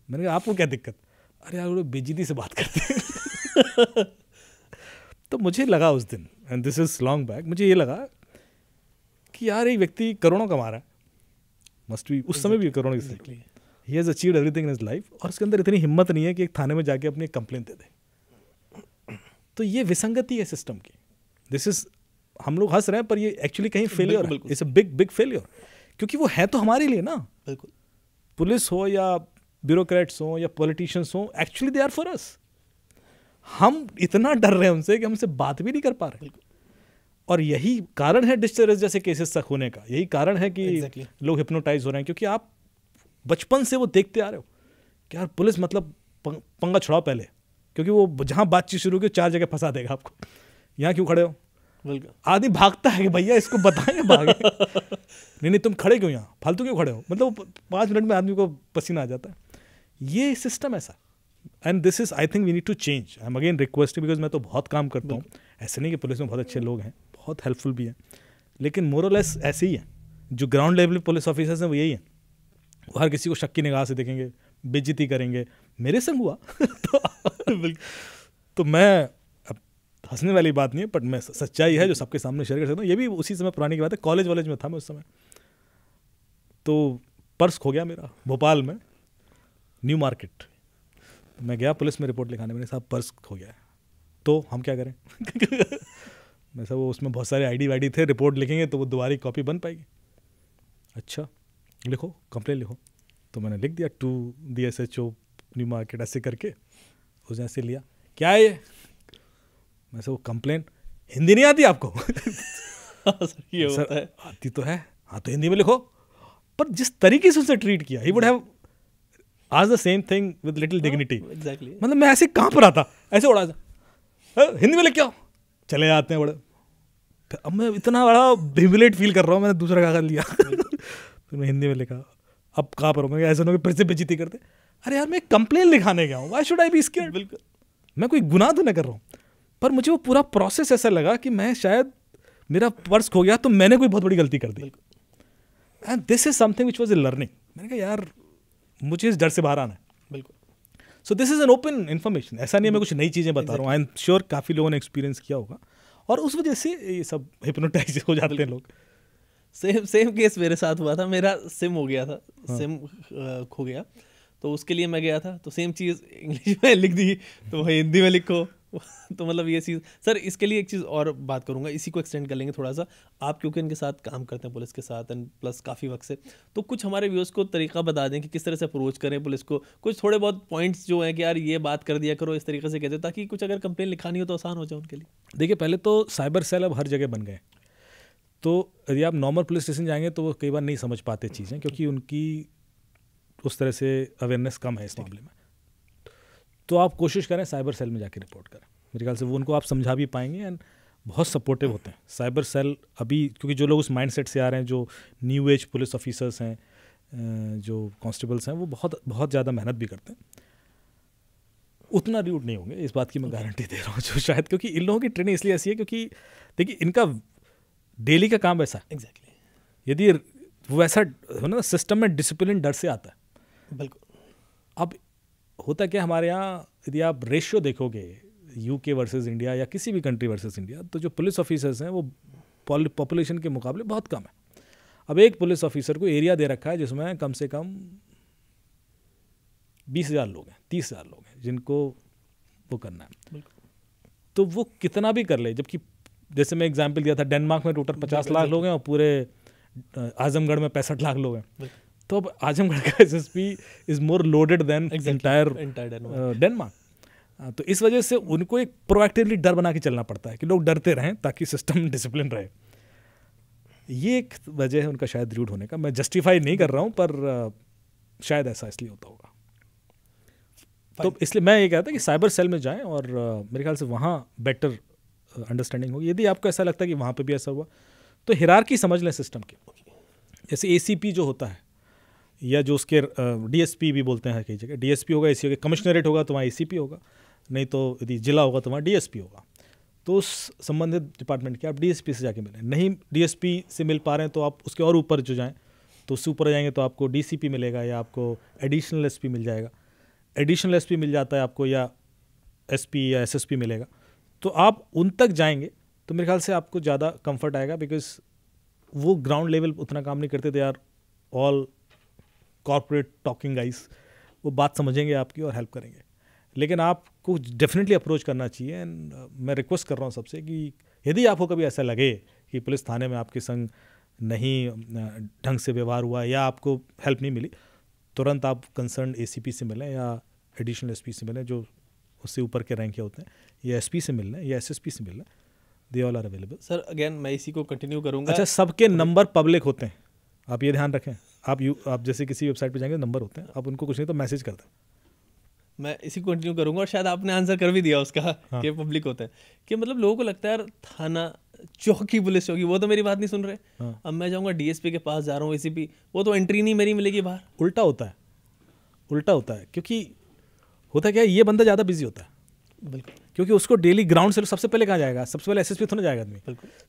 मैंने कहा आपको क्या दिक्कत? अरे यार वो बेइज्जती से बात करते हैं। तो मुझे लगा उस दिन, and this is long back, मुझे ये लगा कि यार एक व्यक्ति करोड़ों कमा रहा है, मस्ट बी उस समय भी करोड़ों की, he has achieved everything in his life, और उसके अंदर इतनी हिम्मत नहीं है कि एक थाने में जाके अपनी कंप्लेंट दे दे। तो ये विसंगति है सिस्टम की। दिस इज, हम लोग हंस रहे हैं पर ये एक्चुअली कहीं फेलियर है, इट्स अ बिग फेलियर, क्योंकि वो है तो हमारे लिए ना। बिल्कुल, पुलिस हो या ब्यूरोक्रेट्स हो या पॉलिटिशियंस हो, actually they are for us. हम इतना डर रहे हैं उनसे कि हमसे बात भी नहीं कर पा रहे। और यही कारण है डिस्टरेस जैसे केसेस तक होने का, यही कारण है कि लोग हिप्नोटाइज हो रहे हैं, क्योंकि आप बचपन से वो देखते आ रहे हो कि यार पुलिस मतलब पंगा छुड़ाओ पहले, क्योंकि वो जहाँ बातचीत शुरू की 4 जगह फंसा देगा आपको। यहाँ क्यों खड़े हो? आदमी भागता है कि भैया इसको बताएं भागे। नहीं तुम खड़े क्यों यहाँ, फालतू क्यों खड़े हो? मतलब 5 मिनट में आदमी को पसीना आ जाता है। ये सिस्टम ऐसा, and this is I think we need to change. I am again requesting, because मैं तो बहुत काम करता हूँ, ऐसे नहीं कि पुलिस में बहुत अच्छे लोग हैं, बहुत हेल्पफुल भी हैं, लेकिन मोरलेस ऐसे ही हैं। जो ग्राउंड लेवल पुलिस ऑफिसर्स हैं वो यही हैं, वो हर किसी को शक की निगाह से देखेंगे, बेइज्जती करेंगे। मेरे संग हुआ। तो मैं, अब हंसने वाली बात नहीं है, बट मैं सच्चाई है जो सबके सामने शेयर कर सकता हूँ। ये भी उसी समय पुरानी की बात है, कॉलेज में था मैं उस समय। तो पर्स खो गया मेरा भोपाल में, न्यू मार्केट। मैं गया पुलिस में रिपोर्ट लिखाने, मैंने साहब पर्स खो गया है, तो हम क्या करें? मैं साहब वो उसमें बहुत सारे आईडी वाईडी थे, रिपोर्ट लिखेंगे तो वो दोबारा कॉपी बन पाएगी। अच्छा लिखो, कंप्लेन लिखो। तो मैंने लिख दिया to the SHO New Market, ऐसे करके उसने ऐसे लिया। क्या है ये? मैं साहब वो कंप्लेन। हिंदी नहीं आती आपको? ये होता है। आती तो है। हाँ तो हिंदी में लिखो। पर जिस तरीके से उसे ट्रीट किया, ही वुड हैव आज the same thing with little dignity. Exactly. मतलब मैं ऐसे कांप रहा था, ऐसे उड़ा था, हिंदी में लिख के आओ, चले जाते हैं बड़े। अब मैं इतना बड़ा ह्यूमिलेट फील कर रहा हूँ, मैंने दूसरा कागज लिया। फिर मैं हिंदी में लिखा, अब कहाँ पर हूँ, ऐसा ना कि फिर से बेइज्जती करते। अरे यार मैं कंप्लेन लिखाने गया हूँ, why should I be scared? बिल्कुल, मैं कोई गुनाह तो नहीं कर रहा हूँ। पर मुझे वो पूरा प्रोसेस ऐसा लगा कि मैं शायद, मेरा पर्स खो गया तो मैंने कोई बहुत बड़ी गलती कर दी। And this is something which was a learning. मैंने कहा यार मुझे इस डर से बाहर आना है। बिल्कुल। सो this is an open information, ऐसा नहीं है मैं कुछ नई चीज़ें बता रहा हूँ। आई एम श्योर काफ़ी लोगों ने एक्सपीरियंस किया होगा, और उस वजह से ये सब हिप्नोटाइज हो जाते हैं लोग। सेम केस मेरे साथ हुआ था। मेरा सिम हो गया था, सिम खो गया, तो उसके लिए मैं गया था, तो सेम चीज़ इंग्लिश में लिख दी, तो वही हिंदी में लिखो। तो मतलब ये चीज़ सर, इसके लिए एक चीज़ और बात करूँगा, इसी को एक्सटेंड कर लेंगे थोड़ा सा। आप क्योंकि इनके साथ काम करते हैं, पुलिस के साथ, एंड प्लस काफ़ी वक्त से, तो कुछ हमारे व्यूअर्स को तरीका बता दें कि किस तरह से अप्रोच करें पुलिस को। कुछ थोड़े बहुत पॉइंट्स जो हैं कि यार ये बात कर दिया करो, इस तरीके से कहते हैं, ताकि कुछ अगर कंप्लेन लिखानी हो तो आसान हो जाए उनके लिए। देखिए, पहले तो साइबर सेल अब हर जगह बन गए, तो यदि आप नॉर्मल पुलिस स्टेशन जाएंगे तो वो कई बार नहीं समझ पाते चीज़ें, क्योंकि उनकी उस तरह से अवेयरनेस कम है इस मामले में। तो आप कोशिश करें साइबर सेल में जाके रिपोर्ट करें, मेरे ख्याल से वो उनको आप समझा भी पाएंगे, एंड बहुत सपोर्टिव होते हैं साइबर सेल अभी, क्योंकि जो लोग उस माइंडसेट से आ रहे हैं, जो न्यू एज पुलिस ऑफिसर्स हैं, जो कांस्टेबल्स हैं, वो बहुत बहुत ज़्यादा मेहनत भी करते हैं। उतना रूड नहीं होंगे, इस बात की मैं गारंटी दे रहा हूँ। जो शायद क्योंकि इन लोगों की ट्रेनिंग इसलिए ऐसी है क्योंकि देखिए इनका डेली का काम वैसा है। एग्जैक्टली। यदि वो ऐसा हो ना, सिस्टम में डिसिप्लिन डर से आता है। बिल्कुल। अब होता क्या हमारे यहाँ, यदि आप रेशियो देखोगे यूके वर्सेस इंडिया या किसी भी कंट्री वर्सेस इंडिया, तो जो पुलिस ऑफिसर्स हैं वो पॉपुलेशन के मुकाबले बहुत कम है। अब एक पुलिस ऑफिसर को एरिया दे रखा है जिसमें कम से कम 20,000 लोग हैं, 30,000 लोग हैं जिनको वो करना है। तो वो कितना भी कर ले, जबकि जैसे मैं एग्जांपल दिया था, डेनमार्क में टोटल 50 लाख लोग हैं और पूरे आजमगढ़ में 65 लाख लोग हैं। तो अब आजमगढ़ का SSP is more loaded than entire Denmark. तो इस वजह से उनको एक प्रोएक्टिवली डर बना के चलना पड़ता है कि लोग डरते रहें ताकि सिस्टम डिसिप्लिन रहे। ये एक वजह है उनका शायद रूड होने का। मैं जस्टिफाई नहीं कर रहा हूँ, पर शायद ऐसा इसलिए होता होगा। तो इसलिए मैं ये कहता कि साइबर सेल में जाएं और मेरे ख्याल से वहाँ बेटर अंडरस्टैंडिंग होगी। यदि आपको ऐसा लगता है कि वहाँ पे भी ऐसा हुआ, तो हिरार्की समझ लें सिस्टम की। जैसे एसीपी जो होता है, या जो उसके डीएसपी भी बोलते हैं कई जगह, डीएसपी होगा, एसी होगा, कमिश्नरेट होगा तो वहाँ एसीपी होगा, नहीं तो यदि जिला होगा तो वहाँ डीएसपी होगा। तो उस संबंधित डिपार्टमेंट के आप डीएसपी से जाके मिलें। नहीं डीएसपी से मिल पा रहे हैं तो आप उसके और ऊपर जो जाएँ, तो उससे ऊपर जाएंगे तो आपको डीसीपी मिलेगा या आपको एडिशनल एसपी मिल जाएगा। एडिशनल एसपी मिल जाता है आपको, या एसपी या एसएसपी मिलेगा। तो आप उन तक जाएंगे तो मेरे ख्याल से आपको ज़्यादा कंफर्ट आएगा, बिकॉज वो ग्राउंड लेवल उतना काम नहीं करते। They are all corporate talking guys, वो बात समझेंगे आपकी और हेल्प करेंगे। लेकिन आपको डेफिनेटली अप्रोच करना चाहिए। एंड मैं रिक्वेस्ट कर रहा हूँ सबसे कि यदि आपको कभी ऐसा लगे कि पुलिस थाने में आपके संग नहीं ढंग से व्यवहार हुआ या आपको हेल्प नहीं मिली, तुरंत आप कंसर्न एसीपी से मिलें या एडिशनल एसपी से मिलें, जो उससे ऊपर के रैंक के होते हैं, या एसपी से मिलना या एसएसपी से मिलना। They all are available. Sir again मैं इसी को कंटिन्यू करूंगा। अच्छा, सबके नंबर पब्लिक होते हैं, आप ये ध्यान रखें। आप जैसे किसी वेबसाइट पे जाएंगे नंबर होते हैं, आप उनको कुछ नहीं तो मैसेज करते हैं। मैं इसी को कंटिन्यू करूंगा और शायद आपने आंसर कर भी दिया उसका। हाँ। कि पब्लिक होता है कि मतलब लोगों को लगता है यार थाना चौकी पुलिस चौकी, वो तो मेरी बात नहीं सुन रहे। हाँ। अब मैं जाऊंगा डीएसपी के पास, जा रहा हूँ एसीपी, वो तो एंट्री नहीं मेरी मिलेगी बाहर। उल्टा होता है, उल्टा होता है। क्योंकि होता क्या है, ये बंदा ज़्यादा बिजी होता है। बिल्कुल। क्योंकि उसको डेली ग्राउंड से सबसे पहले कहाँ जाएगा, सबसे पहले एसएसपी थोड़ा जाएगा आदमी,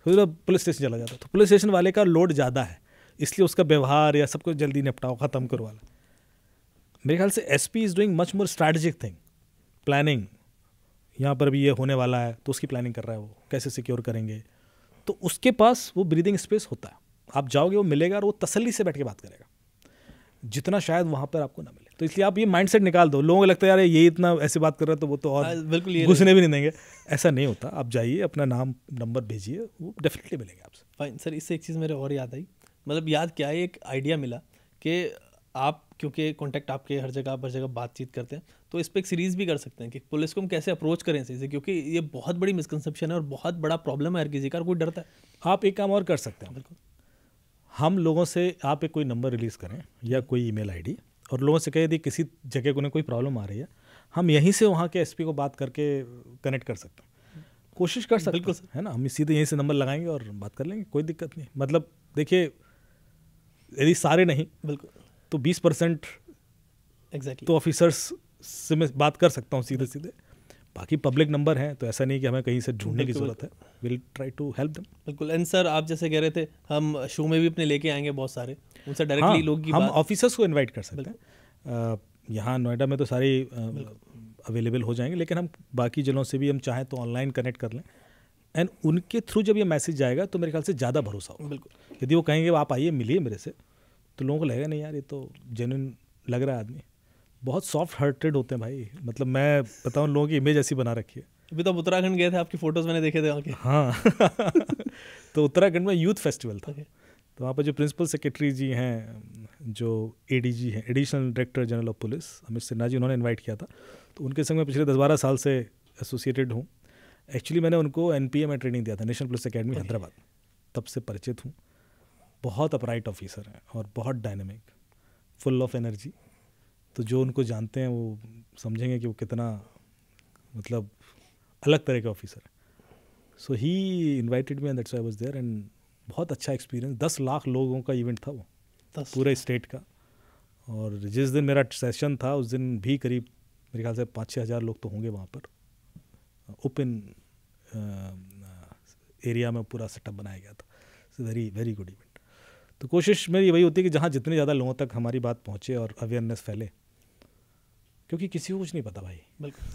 फिर पुलिस स्टेशन चला जाता है। तो पुलिस स्टेशन वाले का लोड ज़्यादा है, इसलिए उसका व्यवहार या सब कुछ जल्दी निपटाओ, ख़त्म करो वाला। मेरे ख्याल से SP is doing much more strategic thing, planning. यहाँ पर भी ये होने वाला है तो उसकी प्लानिंग कर रहा है, वो कैसे सिक्योर करेंगे। तो उसके पास वो ब्रीदिंग स्पेस होता है। आप जाओगे, वो मिलेगा और वो तसल्ली से बैठ के बात करेगा, जितना शायद वहाँ पर आपको ना मिले। तो इसलिए आप ये माइंडसेट निकाल दो। लोगों को लगता है यार ये इतना ऐसे बात कर रहा है तो वो तो और बिल्कुल घुसने भी नहीं देंगे। ऐसा नहीं होता। आप जाइए, अपना नाम नंबर भेजिए, वो डेफिनेटली मिलेंगे आपसे। फाइन सर, इससे एक चीज़ मेरे और याद आई, मतलब याद क्या है, एक आइडिया मिला कि आप क्योंकि कॉन्टैक्ट आपके हर जगह बातचीत करते हैं, तो इस पर एक सीरीज़ भी कर सकते हैं कि पुलिस को हम कैसे अप्रोच करें इसे, क्योंकि ये बहुत बड़ी मिसकंसेप्शन है और बहुत बड़ा प्रॉब्लम है हर किसी का, कोई डरता है। आप एक काम और कर सकते हैं। बिल्कुल, हम लोगों से आप एक कोई नंबर रिलीज़ करें या कोई ईमेल आईडी, और लोगों से कहे यदि किसी जगह को कोई प्रॉब्लम आ रही है, हम यहीं से वहाँ के एसपी को बात करके कनेक्ट कर सकते हैं, कोशिश कर सकते हैं। बिल्कुल है ना, हम सीधे यहीं से नंबर लगाएंगे और बात कर लेंगे, कोई दिक्कत नहीं। मतलब देखिए, यदि सारे नहीं बिल्कुल तो 20% एग्जैक्टली तो ऑफिसर्स से मैं बात कर सकता हूँ सीधे सीधे। बाकी पब्लिक नंबर है तो ऐसा नहीं कि हमें कहीं से ढूंढने की जरूरत है। Will try to help them. बिल्कुल। एंड सर आप जैसे कह रहे थे, हम शो में भी अपने लेके आएंगे बहुत सारे, उनसे डायरेक्टली लोग की हम ऑफिसर्स को इनवाइट कर सकते हैं। यहाँ नोएडा में तो सारी अवेलेबल हो जाएंगे, लेकिन हम बाकी जिलों से भी हम चाहें तो ऑनलाइन कनेक्ट कर लें। एंड उनके थ्रू जब ये मैसेज जाएगा तो मेरे ख्याल से ज़्यादा भरोसा होगा। बिल्कुल। यदि वो कहेंगे आप आइए मिलिए मेरे से, तो लोगों को लगेगा नहीं यार ये तो जेन्युइन लग रहा है आदमी। बहुत सॉफ्ट हार्टेड होते हैं भाई, मतलब मैं बताऊँ लोगों की इमेज ऐसी बना रखी है। अभी तो उत्तराखंड गए थे, आपकी फ़ोटोज़ मैंने देखे थे वहाँ के। हाँ तो उत्तराखंड में यूथ फेस्टिवल था, तो वहाँ पर जो प्रिंसिपल सेक्रेटरी जी हैं, जो एडीजी हैं, additional director general of police, Amit Sinha ji, उन्होंने इन्वाइट किया था। तो उनके संग मैं पिछले 10-12 साल से एसोसिएटेड हूँ। एक्चुअली मैंने उनको एनपीए में ट्रेनिंग दिया था, नेशनल पुलिस अकेडमी हैदराबाद, तब से परिचित हूँ। बहुत अपराइट ऑफिसर हैं और बहुत डायनेमिक, फुल ऑफ एनर्जी। तो जो उनको जानते हैं वो समझेंगे कि वो कितना मतलब अलग तरह के ऑफिसर है। So he invited me and that's why I was there. And बहुत अच्छा एक्सपीरियंस। 10 लाख लोगों का इवेंट था वो, पूरे स्टेट का। और जिस दिन मेरा सेशन था उस दिन भी करीब मेरे ख्याल से 5-6 हज़ार लोग तो होंगे वहाँ पर। ओपन एरिया में पूरा सेटअप बनाया गया था। It's very very good event. तो कोशिश मेरी वही होती है कि जहाँ जितने ज़्यादा लोगों तक हमारी बात पहुँचे और अवेयरनेस फैले, क्योंकि किसी को कुछ नहीं पता भाई। बिल्कुल।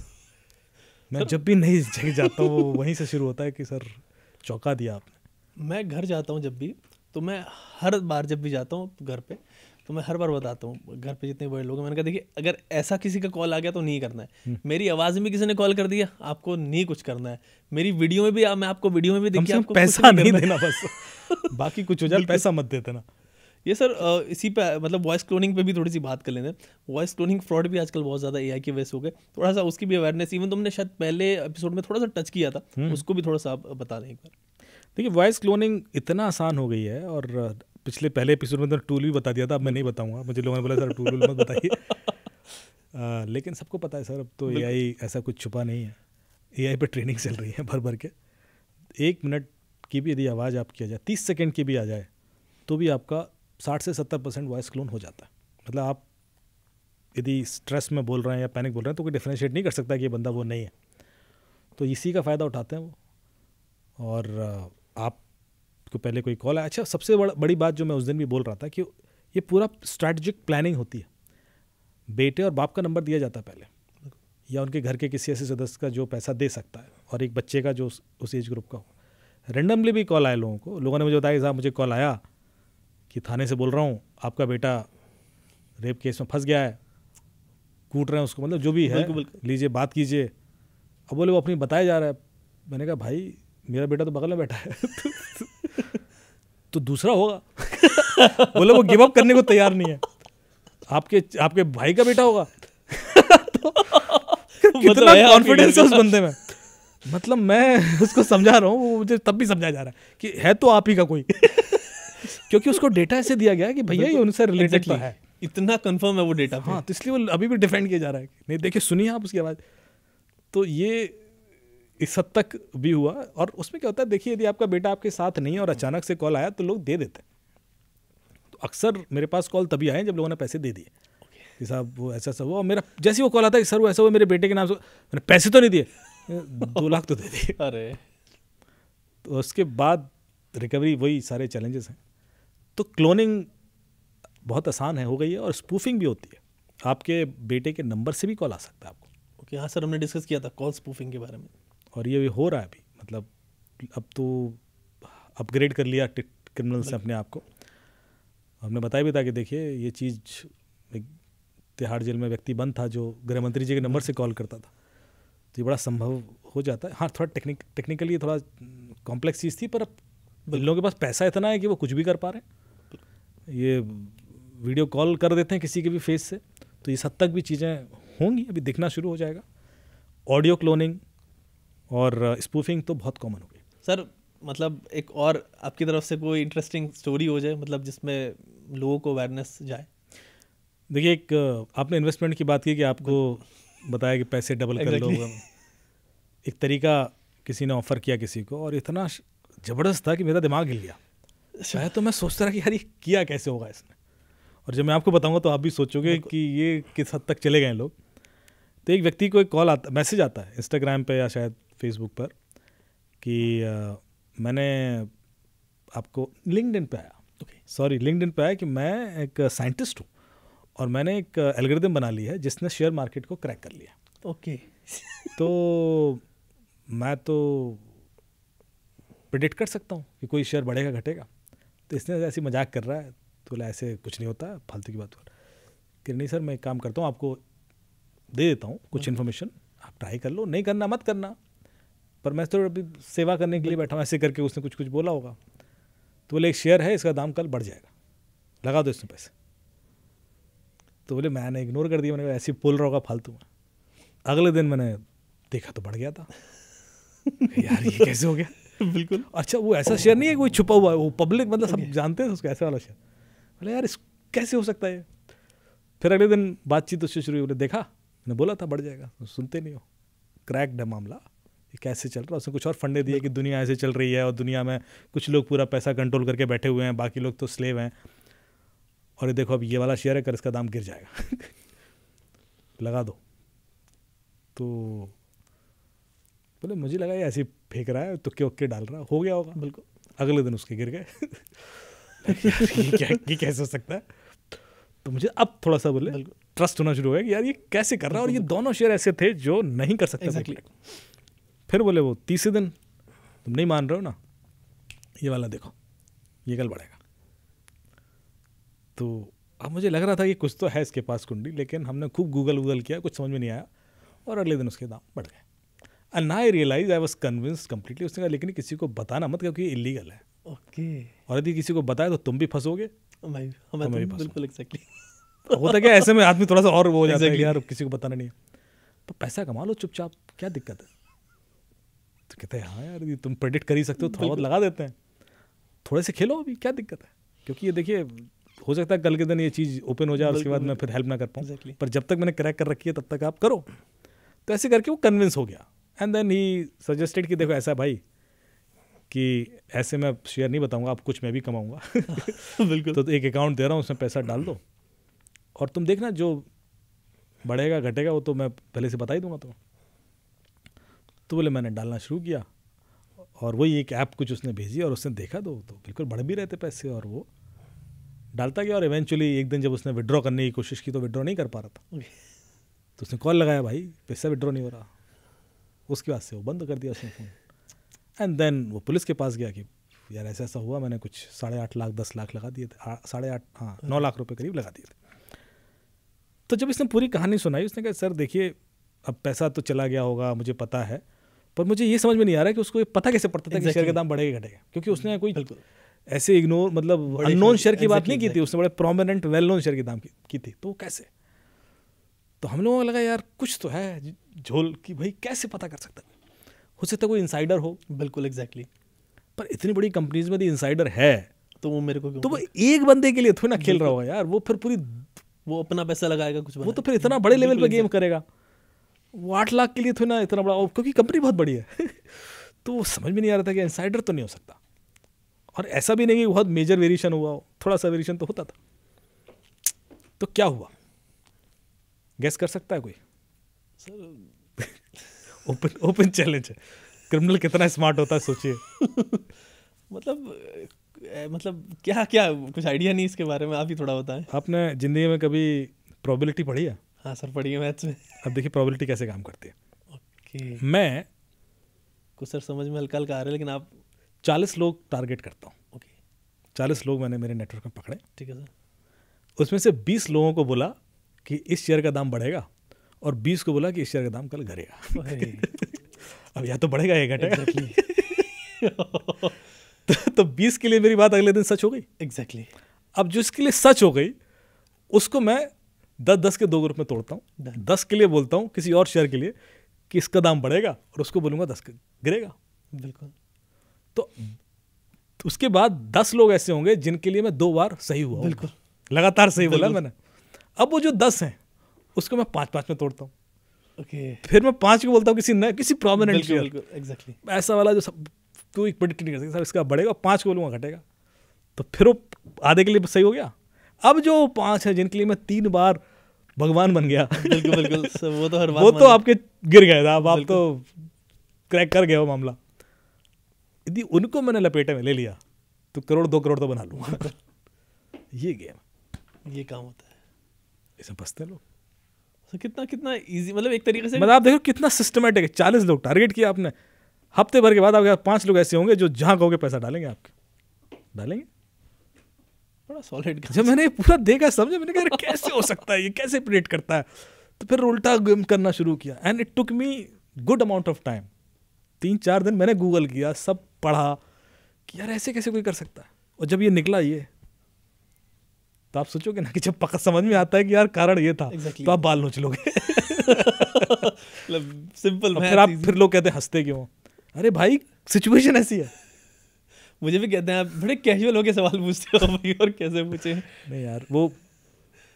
मैं जब भी नई जगह जाता हूँ वो वहीं से शुरू होता है कि सर चौंका दिया आपने। मैं घर जाता हूँ जब भी, तो मैं हर बार जब भी जाता हूँ घर पे, तो मैं हर बार बताता हूँ घर पे जितने बड़े लोग हैं, मैंने कहा देखिए अगर ऐसा किसी का कॉल आ गया तो नहीं करना है। मेरी आवाज़ में किसी ने कॉल कर दिया, आपको नहीं कुछ करना है। मेरी वीडियो में भी मैं आपको वीडियो में भी देखिए, आपको पैसा नहीं देना बस बाकी कुछ हो जाए, पैसा मत देते ना। ये सर इसी पे मतलब वॉइस क्लोनिंग पे भी थोड़ी सी बात कर लेते हैं। वॉइस क्लोनिंग फ्रॉड भी आजकल बहुत ज़्यादा एआई की वजह से हो गए, थोड़ा सा उसकी भी अवेयरनेस, इवन तुमने शायद पहले एपिसोड में थोड़ा सा टच किया था, उसको भी थोड़ा सा आप बता दें एक बार। देखिए वॉइस क्लोनिंग इतना आसान हो गई है, और पहले एपिसोड में तो टूल भी बता दिया था, अब मैं नहीं बताऊंगा। मुझे लोगों ने बोला सर टूल मत बताइए लेकिन सबको पता है सर अब तो एआई ऐसा कुछ छुपा नहीं है। एआई पे ट्रेनिंग चल रही है भर भर के। 1 मिनट की भी यदि आवाज़ आपकी आ जाए, 30 सेकेंड की भी आ जाए, तो भी आपका 60 से 70% वॉइस क्लोन हो जाता है। मतलब आप यदि स्ट्रेस में बोल रहे हैं या पैनिक बोल रहे हैं तो कोई डिफरेंशिएट नहीं कर सकता कि ये बंदा वो नहीं है। तो इसी का फ़ायदा उठाते हैं वो। और आपको पहले कोई कॉल आया, अच्छा सबसे बड़ी बात जो मैं उस दिन भी बोल रहा था कि ये पूरा स्ट्रैटेजिक प्लानिंग होती है। बेटे और बाप का नंबर दिया जाता है पहले, या उनके घर के किसी ऐसे सदस्य का जो पैसा दे सकता है, और एक बच्चे का जो उस एज ग्रुप का हो। रेंडमली भी कॉल आए लोगों को, लोगों ने मुझे बताया कि साहब मुझे कॉल आया कि थाने से बोल रहा हूँ आपका बेटा रेप केस में फंस गया है, कूट रहे हैं उसको, मतलब जो भी है लीजिए बात कीजिए। अब बोले वो अपनी बताया जा रहा है। मैंने कहा भाई मेरा बेटा तो बगल में बैठा है तो दूसरा होगा बोले वो गिव अप करने को तैयार नहीं है, आपके भाई का बेटा होगा तो कितना कॉन्फिडेंस है उस बंदे में। मतलब मैं उसको समझा रहा हूँ, मुझे तब भी समझाया जा रहा है कि है तो आप ही का कोई क्योंकि उसको डेटा ऐसे दिया गया है कि भैया ये उनसे रिलेटेड तो है, इतना कंफर्म है वो डेटा। हाँ, तो इसलिए वो अभी भी डिफेंड किया जा रहा है। नहीं देखिए सुनिए आप उसकी आवाज़। तो ये इस हद तक भी हुआ। और उसमें क्या होता है, देखिए यदि आपका बेटा आपके साथ नहीं है और अचानक से कॉल आया तो लोग दे देते हैं। तो अक्सर मेरे पास कॉल तभी आए जब लोगों ने पैसे दे दिए कि साहब वो ऐसा हुआ। और मेरा जैसे ही वो कॉल आता है कि सर वो ऐसा हुआ मेरे बेटे के नाम से, मैंने पैसे तो नहीं दिए 2 लाख तो दे दिए। अरे तो उसके बाद रिकवरी, वही सारे चैलेंजेस हैं। तो क्लोनिंग बहुत आसान है, हो गई है। और स्पूफिंग भी होती है, आपके बेटे के नंबर से भी कॉल आ सकता है आपको। ओके, हाँ सर हमने डिस्कस किया था कॉल स्पूफिंग के बारे में, और ये हो रहा है अभी। मतलब अब तो अपग्रेड कर लिया क्रिमिनल्स ने अपने आप को। हमने बताया भी था कि देखिए ये चीज़, एक तिहाड़ जेल में व्यक्ति बंद था जो गृह मंत्री जी के नंबर से कॉल करता था, तो ये बड़ा संभव हो जाता है। हाँ थोड़ा टेक्निकली थोड़ा कॉम्प्लेक्स चीज़ थी, पर अब लोगों के पास पैसा इतना है कि वो कुछ भी कर पा रहे हैं। ये वीडियो कॉल कर देते हैं किसी के भी फेस से, तो इस हद तक भी चीज़ें होंगी, अभी दिखना शुरू हो जाएगा। ऑडियो क्लोनिंग और स्पूफिंग तो बहुत कॉमन हो गई। सर मतलब एक और आपकी तरफ से कोई इंटरेस्टिंग स्टोरी हो जाए, मतलब जिसमें लोगों को अवेयरनेस जाए। देखिए एक आपने इन्वेस्टमेंट की बात की कि आपको बताया कि पैसे डबल कर लो। एक तरीका किसी ने ऑफ़र किया किसी को, और इतना ज़बरदस्त था कि मेरा दिमाग हिल गया। शायद तो मैं सोचता रहा कि यार ये किया कैसे होगा इसने, और जब मैं आपको बताऊंगा तो आप भी सोचोगे कि ये किस हद तक चले गए लोग। तो एक व्यक्ति को एक कॉल आता, मैसेज आता है इंस्टाग्राम पे या शायद फेसबुक पर कि मैंने आपको लिंक्डइन पे आया, लिंक्डइन पे आया कि मैं एक साइंटिस्ट हूँ और मैंने एक एल्गोरिथम बना ली है जिसने शेयर मार्केट को क्रैक कर लिया। ओके तो मैं तो प्रेडिक्ट कर सकता हूँ कि कोई शेयर बढ़ेगा घटेगा। तो इसने ऐसी मजाक कर रहा है, तो बोला ऐसे कुछ नहीं होता, फालतू की बात हो रहा कि नहीं सर मैं एक काम करता हूँ, आपको दे देता हूँ कुछ इन्फॉर्मेशन, आप ट्राई कर लो, नहीं करना मत करना, पर मैं तो अभी सेवा करने के लिए बैठा हूँ। ऐसे करके उसने कुछ बोला होगा। तो बोले एक शेयर है, इसका दाम कल बढ़ जाएगा, लगा दो इसमें पैसे। तो बोले मैंने इग्नोर कर दिया, मैंने कहा ऐसे बोल रहा होगा फालतू में। अगले दिन मैंने देखा तो बढ़ गया था। यार ये कैसे हो गया? बिल्कुल। अच्छा वो ऐसा शेयर नहीं है कोई छुपा हुआ है, वो पब्लिक मतलब सब जानते हैं उसको, ऐसे वाला शेयर। बोले यार इस कैसे हो सकता है? फिर अगले दिन बातचीत उससे शुरू हुई। बोले देखा मैंने बोला था बढ़ जाएगा, तो सुनते नहीं हो, क्रैक्ड है मामला, ये कैसे चल रहा है। उसने कुछ और फंडे दिए कि दुनिया ऐसे चल रही है और दुनिया में कुछ लोग पूरा पैसा कंट्रोल करके बैठे हुए हैं, बाकी लोग तो स्लेव हैं, और ये देखो अब ये वाला शेयर है, कर इसका दाम गिर जाएगा लगा दो। तो बोले मुझे लगा ये ऐसे ही फेंक रहा है, तो क्या डाल रहा हो गया होगा। बिल्कुल। अगले दिन उसके गिर गए। ये कैसे हो सकता है। तो मुझे अब थोड़ा सा बोले ट्रस्ट होना शुरू हो गया कि यार ये कैसे कर रहा है, और ये दोनों शेयर ऐसे थे जो नहीं कर सकते। Exactly. फिर बोले वो तीसरे दिन तुम नहीं मान रहे हो ना, ये वाला देखो ये कल बढ़ेगा। तो अब मुझे लग रहा था कि कुछ तो है इसके पास कुंडली, लेकिन हमने खूब गूगल किया, कुछ समझ में नहीं आया, और अगले दिन उसके दाम बढ़ गए। And now I realise, I was convinced completely. उसने कहा लेकिन किसी को बताना मत, क्योंकि इलीगल है। ओके। और यदि किसी को बताया तो तुम भी फंसोगे, भाई हमें भी बिल्कुल एग्जैक्टली। होता क्या ऐसे में आदमी थोड़ा सा और वो हो जाता है कि यार किसी को बताना नहीं है, तो पैसा कमा लो चुपचाप, क्या दिक्कत है। तो कहते हैं हाँ यार ये तुम प्रेडिक्ट कर ही सकते हो, थोड़ा बहुत लगा देते हैं, थोड़े से खेलो अभी, क्या दिक्कत है। क्योंकि ये देखिए हो सकता है कल के दिन ये चीज़ ओपन हो जाए और उसके बाद मैं फिर हेल्प ना कर पाऊँ, पर जब तक मैंने क्रैक कर रखी है तब तक आप करो। तो ऐसे करके वो कन्विंस हो गया। एंड देन ही सजेस्टेड कि देखो ऐसा भाई कि ऐसे मैं शेयर नहीं बताऊंगा, आप कुछ मैं भी कमाऊंगा। बिल्कुल। तो एक अकाउंट दे रहा हूँ, उसमें पैसा डाल दो और तुम देखना जो बढ़ेगा घटेगा वो तो मैं पहले से बता ही दूंगा। तो बोले मैंने डालना शुरू किया, और वही एक ऐप कुछ उसने भेजी और उसने देखा तो बिल्कुल बढ़ भी रहे थे पैसे, और वो डालता गया। और इवेंचुअली एक दिन जब उसने विड्रॉ करने की कोशिश की तो विड्रॉ नहीं कर पा रहा था। तो उसने कॉल लगाया, भाई पैसा विड्रॉ नहीं हो रहा। उसके बाद से वो बंद कर दिया उसने फ़ोन। एंड देन वो पुलिस के पास गया कि यार ऐसा ऐसा हुआ, मैंने कुछ 8.5 लाख 10 लाख लगा दिए थे, 8.5 हाँ 9 लाख रुपए करीब लगा दिए थे। तो जब इसने पूरी कहानी सुनाई, उसने कहा सर देखिए अब पैसा तो चला गया होगा, मुझे पता है, पर मुझे ये समझ में नहीं आ रहा है कि उसको ये पता कैसे पड़ता था कि शेयर का दाम बढ़ेगा घटेगा। क्योंकि उसने कोई ऐसे इग्नोर मतलब अननोन शेयर की बात नहीं की थी, उसने बड़े प्रोमिनेंट वेल नोन शेयर के दाम की थी। तो कैसे, तो हम लोगों को लगा यार कुछ तो है झोल कि भाई कैसे पता कर सकता है, हो सकता है कोई इनसाइडर हो। बिल्कुल एग्जैक्टली। पर इतनी बड़ी कंपनीज में इनसाइडर है तो वो मेरे को तो वो एक बंदे के लिए थोड़ी ना खेल रहा होगा यार, वो फिर पूरी वो अपना पैसा लगाएगा कुछ, वो तो फिर इतना बड़े लेवल पे गेम करेगा। वो 8 लाख के लिए थोड़ी ना इतना बड़ा, क्योंकि कंपनी बहुत बड़ी है। तो वो समझ में नहीं आ रहा था कि इनसाइडर तो नहीं हो सकता, और ऐसा भी नहीं कि बहुत मेजर वेरिएशन हुआ हो, थोड़ा सा वेरिएशन तो होता था। तो क्या हुआ, गेस कर सकता है कोई? ओपन चैलेंज है, क्रिमिनल कितना स्मार्ट होता है सोचिए। मतलब क्या क्या कुछ आइडिया नहीं इसके बारे में, आप ही थोड़ा बताएं। आपने जिंदगी में कभी प्रोबेबिलिटी पढ़ी है? हाँ सर पढ़ी है मैथ्स में। अब देखिए प्रोबेबिलिटी कैसे काम करती है। ओके। मैं कुछ सर समझ में हल्का हल्का आ रहा है, लेकिन आप 40 लोग टारगेट करता हूँ। ओके। 40 लोग मैंने मेरे नेटवर्क में पकड़े। ठीक है सर। उसमें से 20 लोगों को बोला कि इस शेयर का दाम बढ़ेगा, और 20 को बोला कि इस शेयर का दाम कल घटेगा। अब या तो बढ़ेगा या घटेगा। तो 20 के लिए मेरी बात अगले दिन सच हो गई। एग्जैक्टली। अब जो इसके लिए सच हो गई उसको मैं 10-10 के 2 ग्रुप में तोड़ता हूँ। 10 के लिए बोलता हूँ किसी और शेयर के लिए कि इसका दाम बढ़ेगा, और उसको बोलूँगा 10 गिरेगा। बिल्कुल। तो उसके बाद 10 लोग ऐसे होंगे जिनके लिए मैं 2 बार सही हुआ। बिल्कुल। लगातार सही बोला मैंने। अब वो जो 10 हैं उसको मैं 5-5 में तोड़ता हूँ। ओके। फिर मैं 5 को बोलता हूँ किसी प्रोमिनेंट शेयर। एग्जैक्टली। ऐसा वाला जो सब कोई प्रेडिक्ट नहीं कर सकता इसका बढ़ेगा, 5 को बोलूँगा घटेगा। तो फिर वो आधे के लिए सही हो गया। अब जो 5 है जिनके लिए मैं 3 बार भगवान बन गया। बिल्कुल बिल्कुल। वो तो हर बात वो तो आपके गिर गए था। अब आप तो क्रैक कर गए हो मामला। यदि उनको मैंने लपेटे में ले लिया तो 1 करोड़ 2 करोड़ तो बना लूँगा। ये गेम, ये काम होता है, इसमें फंसते लोग। तो कितना इजी, मतलब एक तरीके से मतलब आप देखो कितना सिस्टमेटिक है। 40 लोग टारगेट किया आपने, हफ्ते भर के बाद आपके 5 लोग ऐसे होंगे जो जहाँ कहोगे पैसा डालेंगे, आपके डालेंगे। बड़ा सॉलिड। जब मैंने पूरा देखा समझे, मैंने कहा कैसे हो सकता है, ये कैसे प्रेडिक्ट करता है। तो फिर उल्टा गेम करना शुरू किया, and it took me good amount of time. 3-4 दिन मैंने गूगल किया, सब पढ़ा कि यार ऐसे कैसे कोई कर सकता है। और जब ये निकला ये, तो आप सोचोगे ना कि जब पक्का समझ में आता है कि यार कारण ये था, तो आप बाल नोच लोगे। सिंपल। फिर लोग कहते हैं हंसते क्यों? अरे भाई सिचुएशन ऐसी है। मुझे भी कहते हैं आप बड़े कैजुअल होके सवाल पूछते हो भाई, और कैसे पूछे। नहीं यार, वो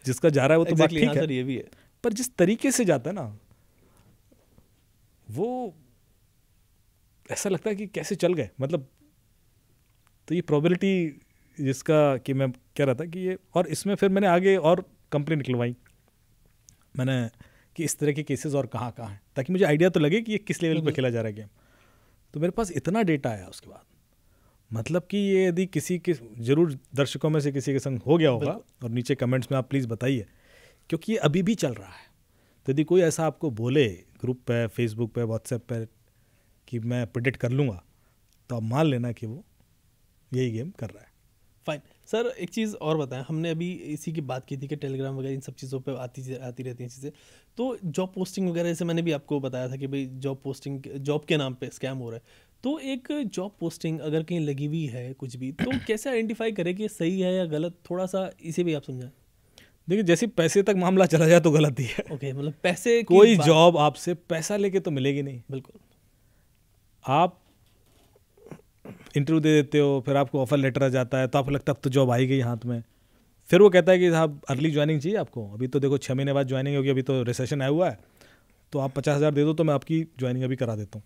जिसका जा रहा है वो तो बात ठीक है, ये भी है। पर जिस तरीके से जाता है ना, वो ऐसा लगता है कि कैसे चल गए। मतलब तो ये प्रोबेबिलिटी जिसका कि मैं कह रहा था कि ये, और इसमें फिर मैंने आगे और कंपनी निकलवाई मैंने कि इस तरह के केसेस और कहाँ कहाँ हैं, ताकि मुझे आइडिया तो लगे कि ये किस लेवल पे खेला जा रहा है गेम। तो मेरे पास इतना डेटा आया उसके बाद, मतलब कि ये यदि किसी के, जरूर दर्शकों में से किसी के संग हो गया होगा, और नीचे कमेंट्स में आप प्लीज़ बताइए, क्योंकि ये अभी भी चल रहा है। तो यदि कोई ऐसा आपको बोले ग्रुप पे, फेसबुक पे, व्हाट्सएप पे कि मैं प्रेडिक्ट कर लूँगा, तो आप मान लेना कि वो यही गेम कर रहा है। फाइन सर, एक चीज़ और बताएं, हमने अभी इसी की बात की थी कि टेलीग्राम वगैरह इन सब चीज़ों पे आती रहती हैं चीज़ें। तो जॉब पोस्टिंग वगैरह, जैसे मैंने भी आपको बताया था कि भाई जॉब पोस्टिंग, जॉब के नाम पे स्कैम हो रहा है। तो एक जॉब पोस्टिंग अगर कहीं लगी हुई है कुछ भी, तो कैसे आइडेंटिफाई करें कि सही है या गलत? थोड़ा सा इसे भी आप समझाएं। देखिए, जैसे पैसे तक मामला चला जाए तो गलत ही है। ओके, मतलब पैसे, कोई जॉब आपसे पैसा लेके तो मिलेगी नहीं। बिल्कुल। आप इंटरव्यू दे देते हो, फिर आपको ऑफर लेटर आ जाता है, तो आपको लगता है अब तो जॉब आई गई हाथ में। फिर वो कहता है कि साहब अर्ली ज्वाइनिंग चाहिए आपको, अभी तो देखो 6 महीने बाद ज्वाइनिंग होगी, अभी तो रिसेशन आया हुआ है, तो आप 50,000 दे दो तो मैं आपकी ज्वाइनिंग अभी करा देता हूँ।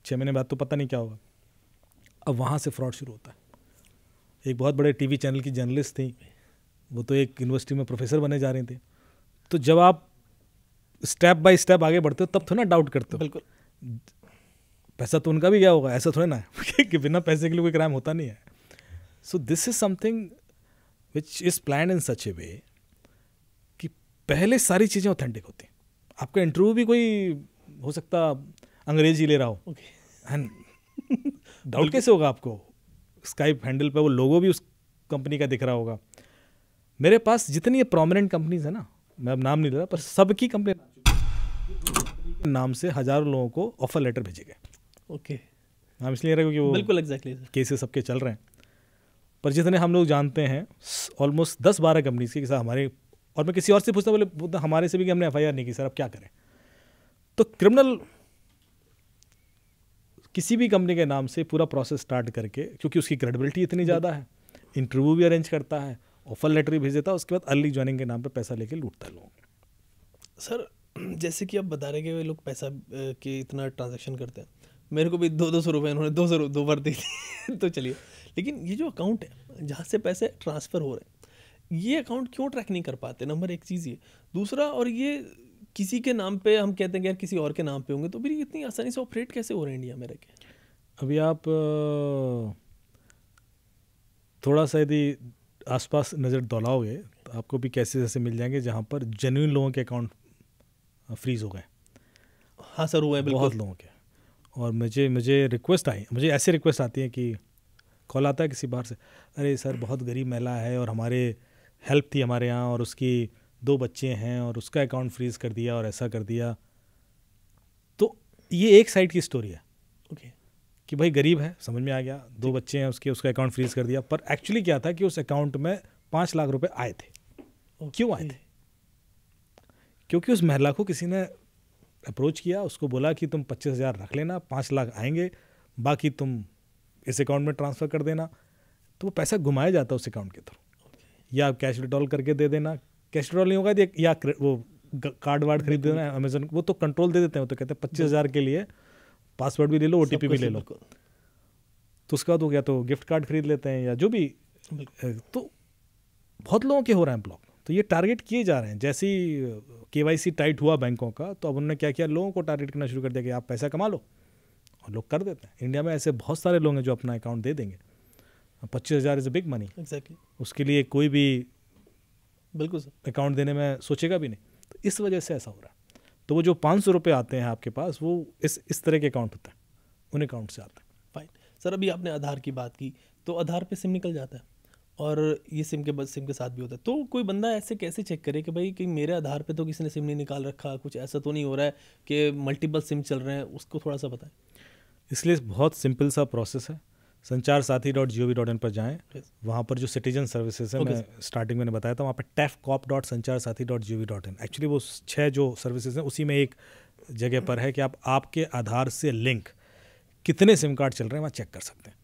6 महीने बाद तो पता नहीं क्या होगा। अब वहाँ से फ्रॉड शुरू होता है। एक बहुत बड़े टीवी चैनल की जर्नलिस्ट थी, वो तो एक यूनिवर्सिटी में प्रोफेसर बने जा रहे थे। तो जब आप स्टेप बाय स्टेप आगे बढ़ते हो तब थोड़ा डाउट करते हो। बिल्कुल। पैसा तो उनका भी गया होगा, ऐसा थोड़ा ना है कि बिना पैसे के लिए कोई क्राइम होता नहीं है। So this is something which is plan in such a way कि पहले सारी चीज़ें ऑथेंटिक होती हैं। आपका इंटरव्यू भी कोई हो सकता अंग्रेजी ले रहा हो, एंड डाउट कैसे होगा आपको? स्काइप हैंडल पे वो लोगो भी उस कंपनी का दिख रहा होगा। मेरे पास जितनी ये प्रोमिनेंट कंपनीज है ना, मैं अब नाम नहीं ले रहा, पर सबकी कंपनी नाम से हजारों लोगों को ऑफर लेटर भेजे गए। ओके, नाम इसलिए रहा क्योंकि वो बिल्कुल एग्जैक्टली केसेस सबके चल रहे हैं। पर जितने हम लोग जानते हैं ऑलमोस्ट 10-12 कंपनीज के साथ हमारे, और मैं किसी और से पूछता, बोले हमारे से भी कि हमने FIR नहीं की सर, अब क्या करें? तो क्रिमिनल किसी भी कंपनी के नाम से पूरा प्रोसेस स्टार्ट करके, क्योंकि उसकी क्रेडिबिलिटी इतनी ज़्यादा है, इंटरव्यू भी अरेंज करता है, ऑफर लेटर भी भेज देता है, उसके बाद अर्ली ज्वाइनिंग के नाम पे पैसा लेके लूटता है लोगों। सर जैसे कि आप बता रहे कि वे लोग पैसा के इतना ट्रांजैक्शन करते हैं, मेरे को भी 200 रुपये उन्होंने 2 बार दी थी तो चलिए, लेकिन ये जो अकाउंट है जहाँ से पैसे ट्रांसफ़र हो रहे हैं, ये अकाउंट क्यों ट्रैक नहीं कर पाते? नंबर एक चीज़ ये। दूसरा, और ये किसी के नाम पे हम कहते हैं कि यार किसी और के नाम पे होंगे, तो फिर इतनी आसानी से ऑपरेट कैसे हो रहे हैं इंडिया में रह के? अभी आप थोड़ा सा यदि आसपास नज़र दौड़ाओगे तो आपको भी कैसे ऐसे मिल जाएंगे जहाँ पर जेन्युइन लोगों के अकाउंट फ्रीज हो गए। हाँ सर, हुआ है बिल्कुल, बहुत लोगों के। और मुझे रिक्वेस्ट आई, मुझे ऐसे रिक्वेस्ट आती है कि कॉल आता है किसी बाहर से, अरे सर बहुत गरीब महिला है और हमारे हेल्प थी हमारे यहाँ, और उसकी 2 बच्चे हैं और उसका अकाउंट फ्रीज कर दिया और ऐसा कर दिया। तो ये एक साइड की स्टोरी है। ओके, कि भाई गरीब है, समझ में आ गया, 2 बच्चे हैं उसके, उसका अकाउंट फ्रीज कर दिया। पर एक्चुअली क्या था कि उस अकाउंट में 5 लाख रुपए आए थे। क्यों आए थे? क्योंकि उस महिला को किसी ने अप्रोच किया, उसको बोला कि तुम 25,000 रख लेना, 5 लाख आएंगे, बाकी तुम इस अकाउंट में ट्रांसफ़र कर देना। तो वो पैसा घुमाया जाता है उस अकाउंट के थ्रू, या कैश विड्रॉल करके दे देना। कैश विड्रॉल नहीं होगा या वो कार्ड वार्ड खरीद देना है अमेजन, वो तो कंट्रोल दे देते हैं। वो तो कहते हैं 25,000 के लिए पासवर्ड भी ले लो, OTP भी ले लो। तो उसके बाद हो गया तो गिफ्ट कार्ड खरीद लेते हैं या जो भी। तो बहुत लोगों के हो रहे हैं ब्लॉक। तो ये टारगेट किए जा रहे हैं। जैसे ही KYC टाइट हुआ बैंकों का, तो अब उन्होंने क्या किया, लोगों को टारगेट करना शुरू कर दिया कि आप पैसा कमा लो, और लोग कर देते हैं। इंडिया में ऐसे बहुत सारे लोग हैं जो अपना अकाउंट दे देंगे। 25,000 is a big money. Exactly, उसके लिए कोई भी बिल्कुल सर अकाउंट देने में सोचेगा भी नहीं। तो इस वजह से ऐसा हो रहा है। तो वो जो 500 रुपये आते हैं आपके पास, वो इस तरह के अकाउंट होते हैं, उन अकाउंट से आते हैं। फाइन सर, अभी आपने आधार की बात की, तो आधार पे सिम निकल जाता है और ये सिम के साथ भी होता है। तो कोई बंदा ऐसे कैसे चेक करे कि भाई कि मेरे आधार पे तो किसी ने सिम नहीं निकाल रखा, कुछ ऐसा तो नहीं हो रहा है कि मल्टीपल सिम चल रहे हैं? उसको थोड़ा सा बताएं। इसलिए बहुत सिंपल सा प्रोसेस है। sancharsaathi.gov.in पर जाएं। वहाँ पर जो सिटीजन सर्विसेज है, मैं स्टार्टिंग में बताया था, वहाँ पर tefcop.sancharsaathi.gov.in, एक्चुअली वो 6 जो सर्विसेज हैं उसी में एक जगह पर है कि आप आपके आधार से लिंक कितने सिम कार्ड चल रहे हैं वहाँ चेक कर सकते हैं।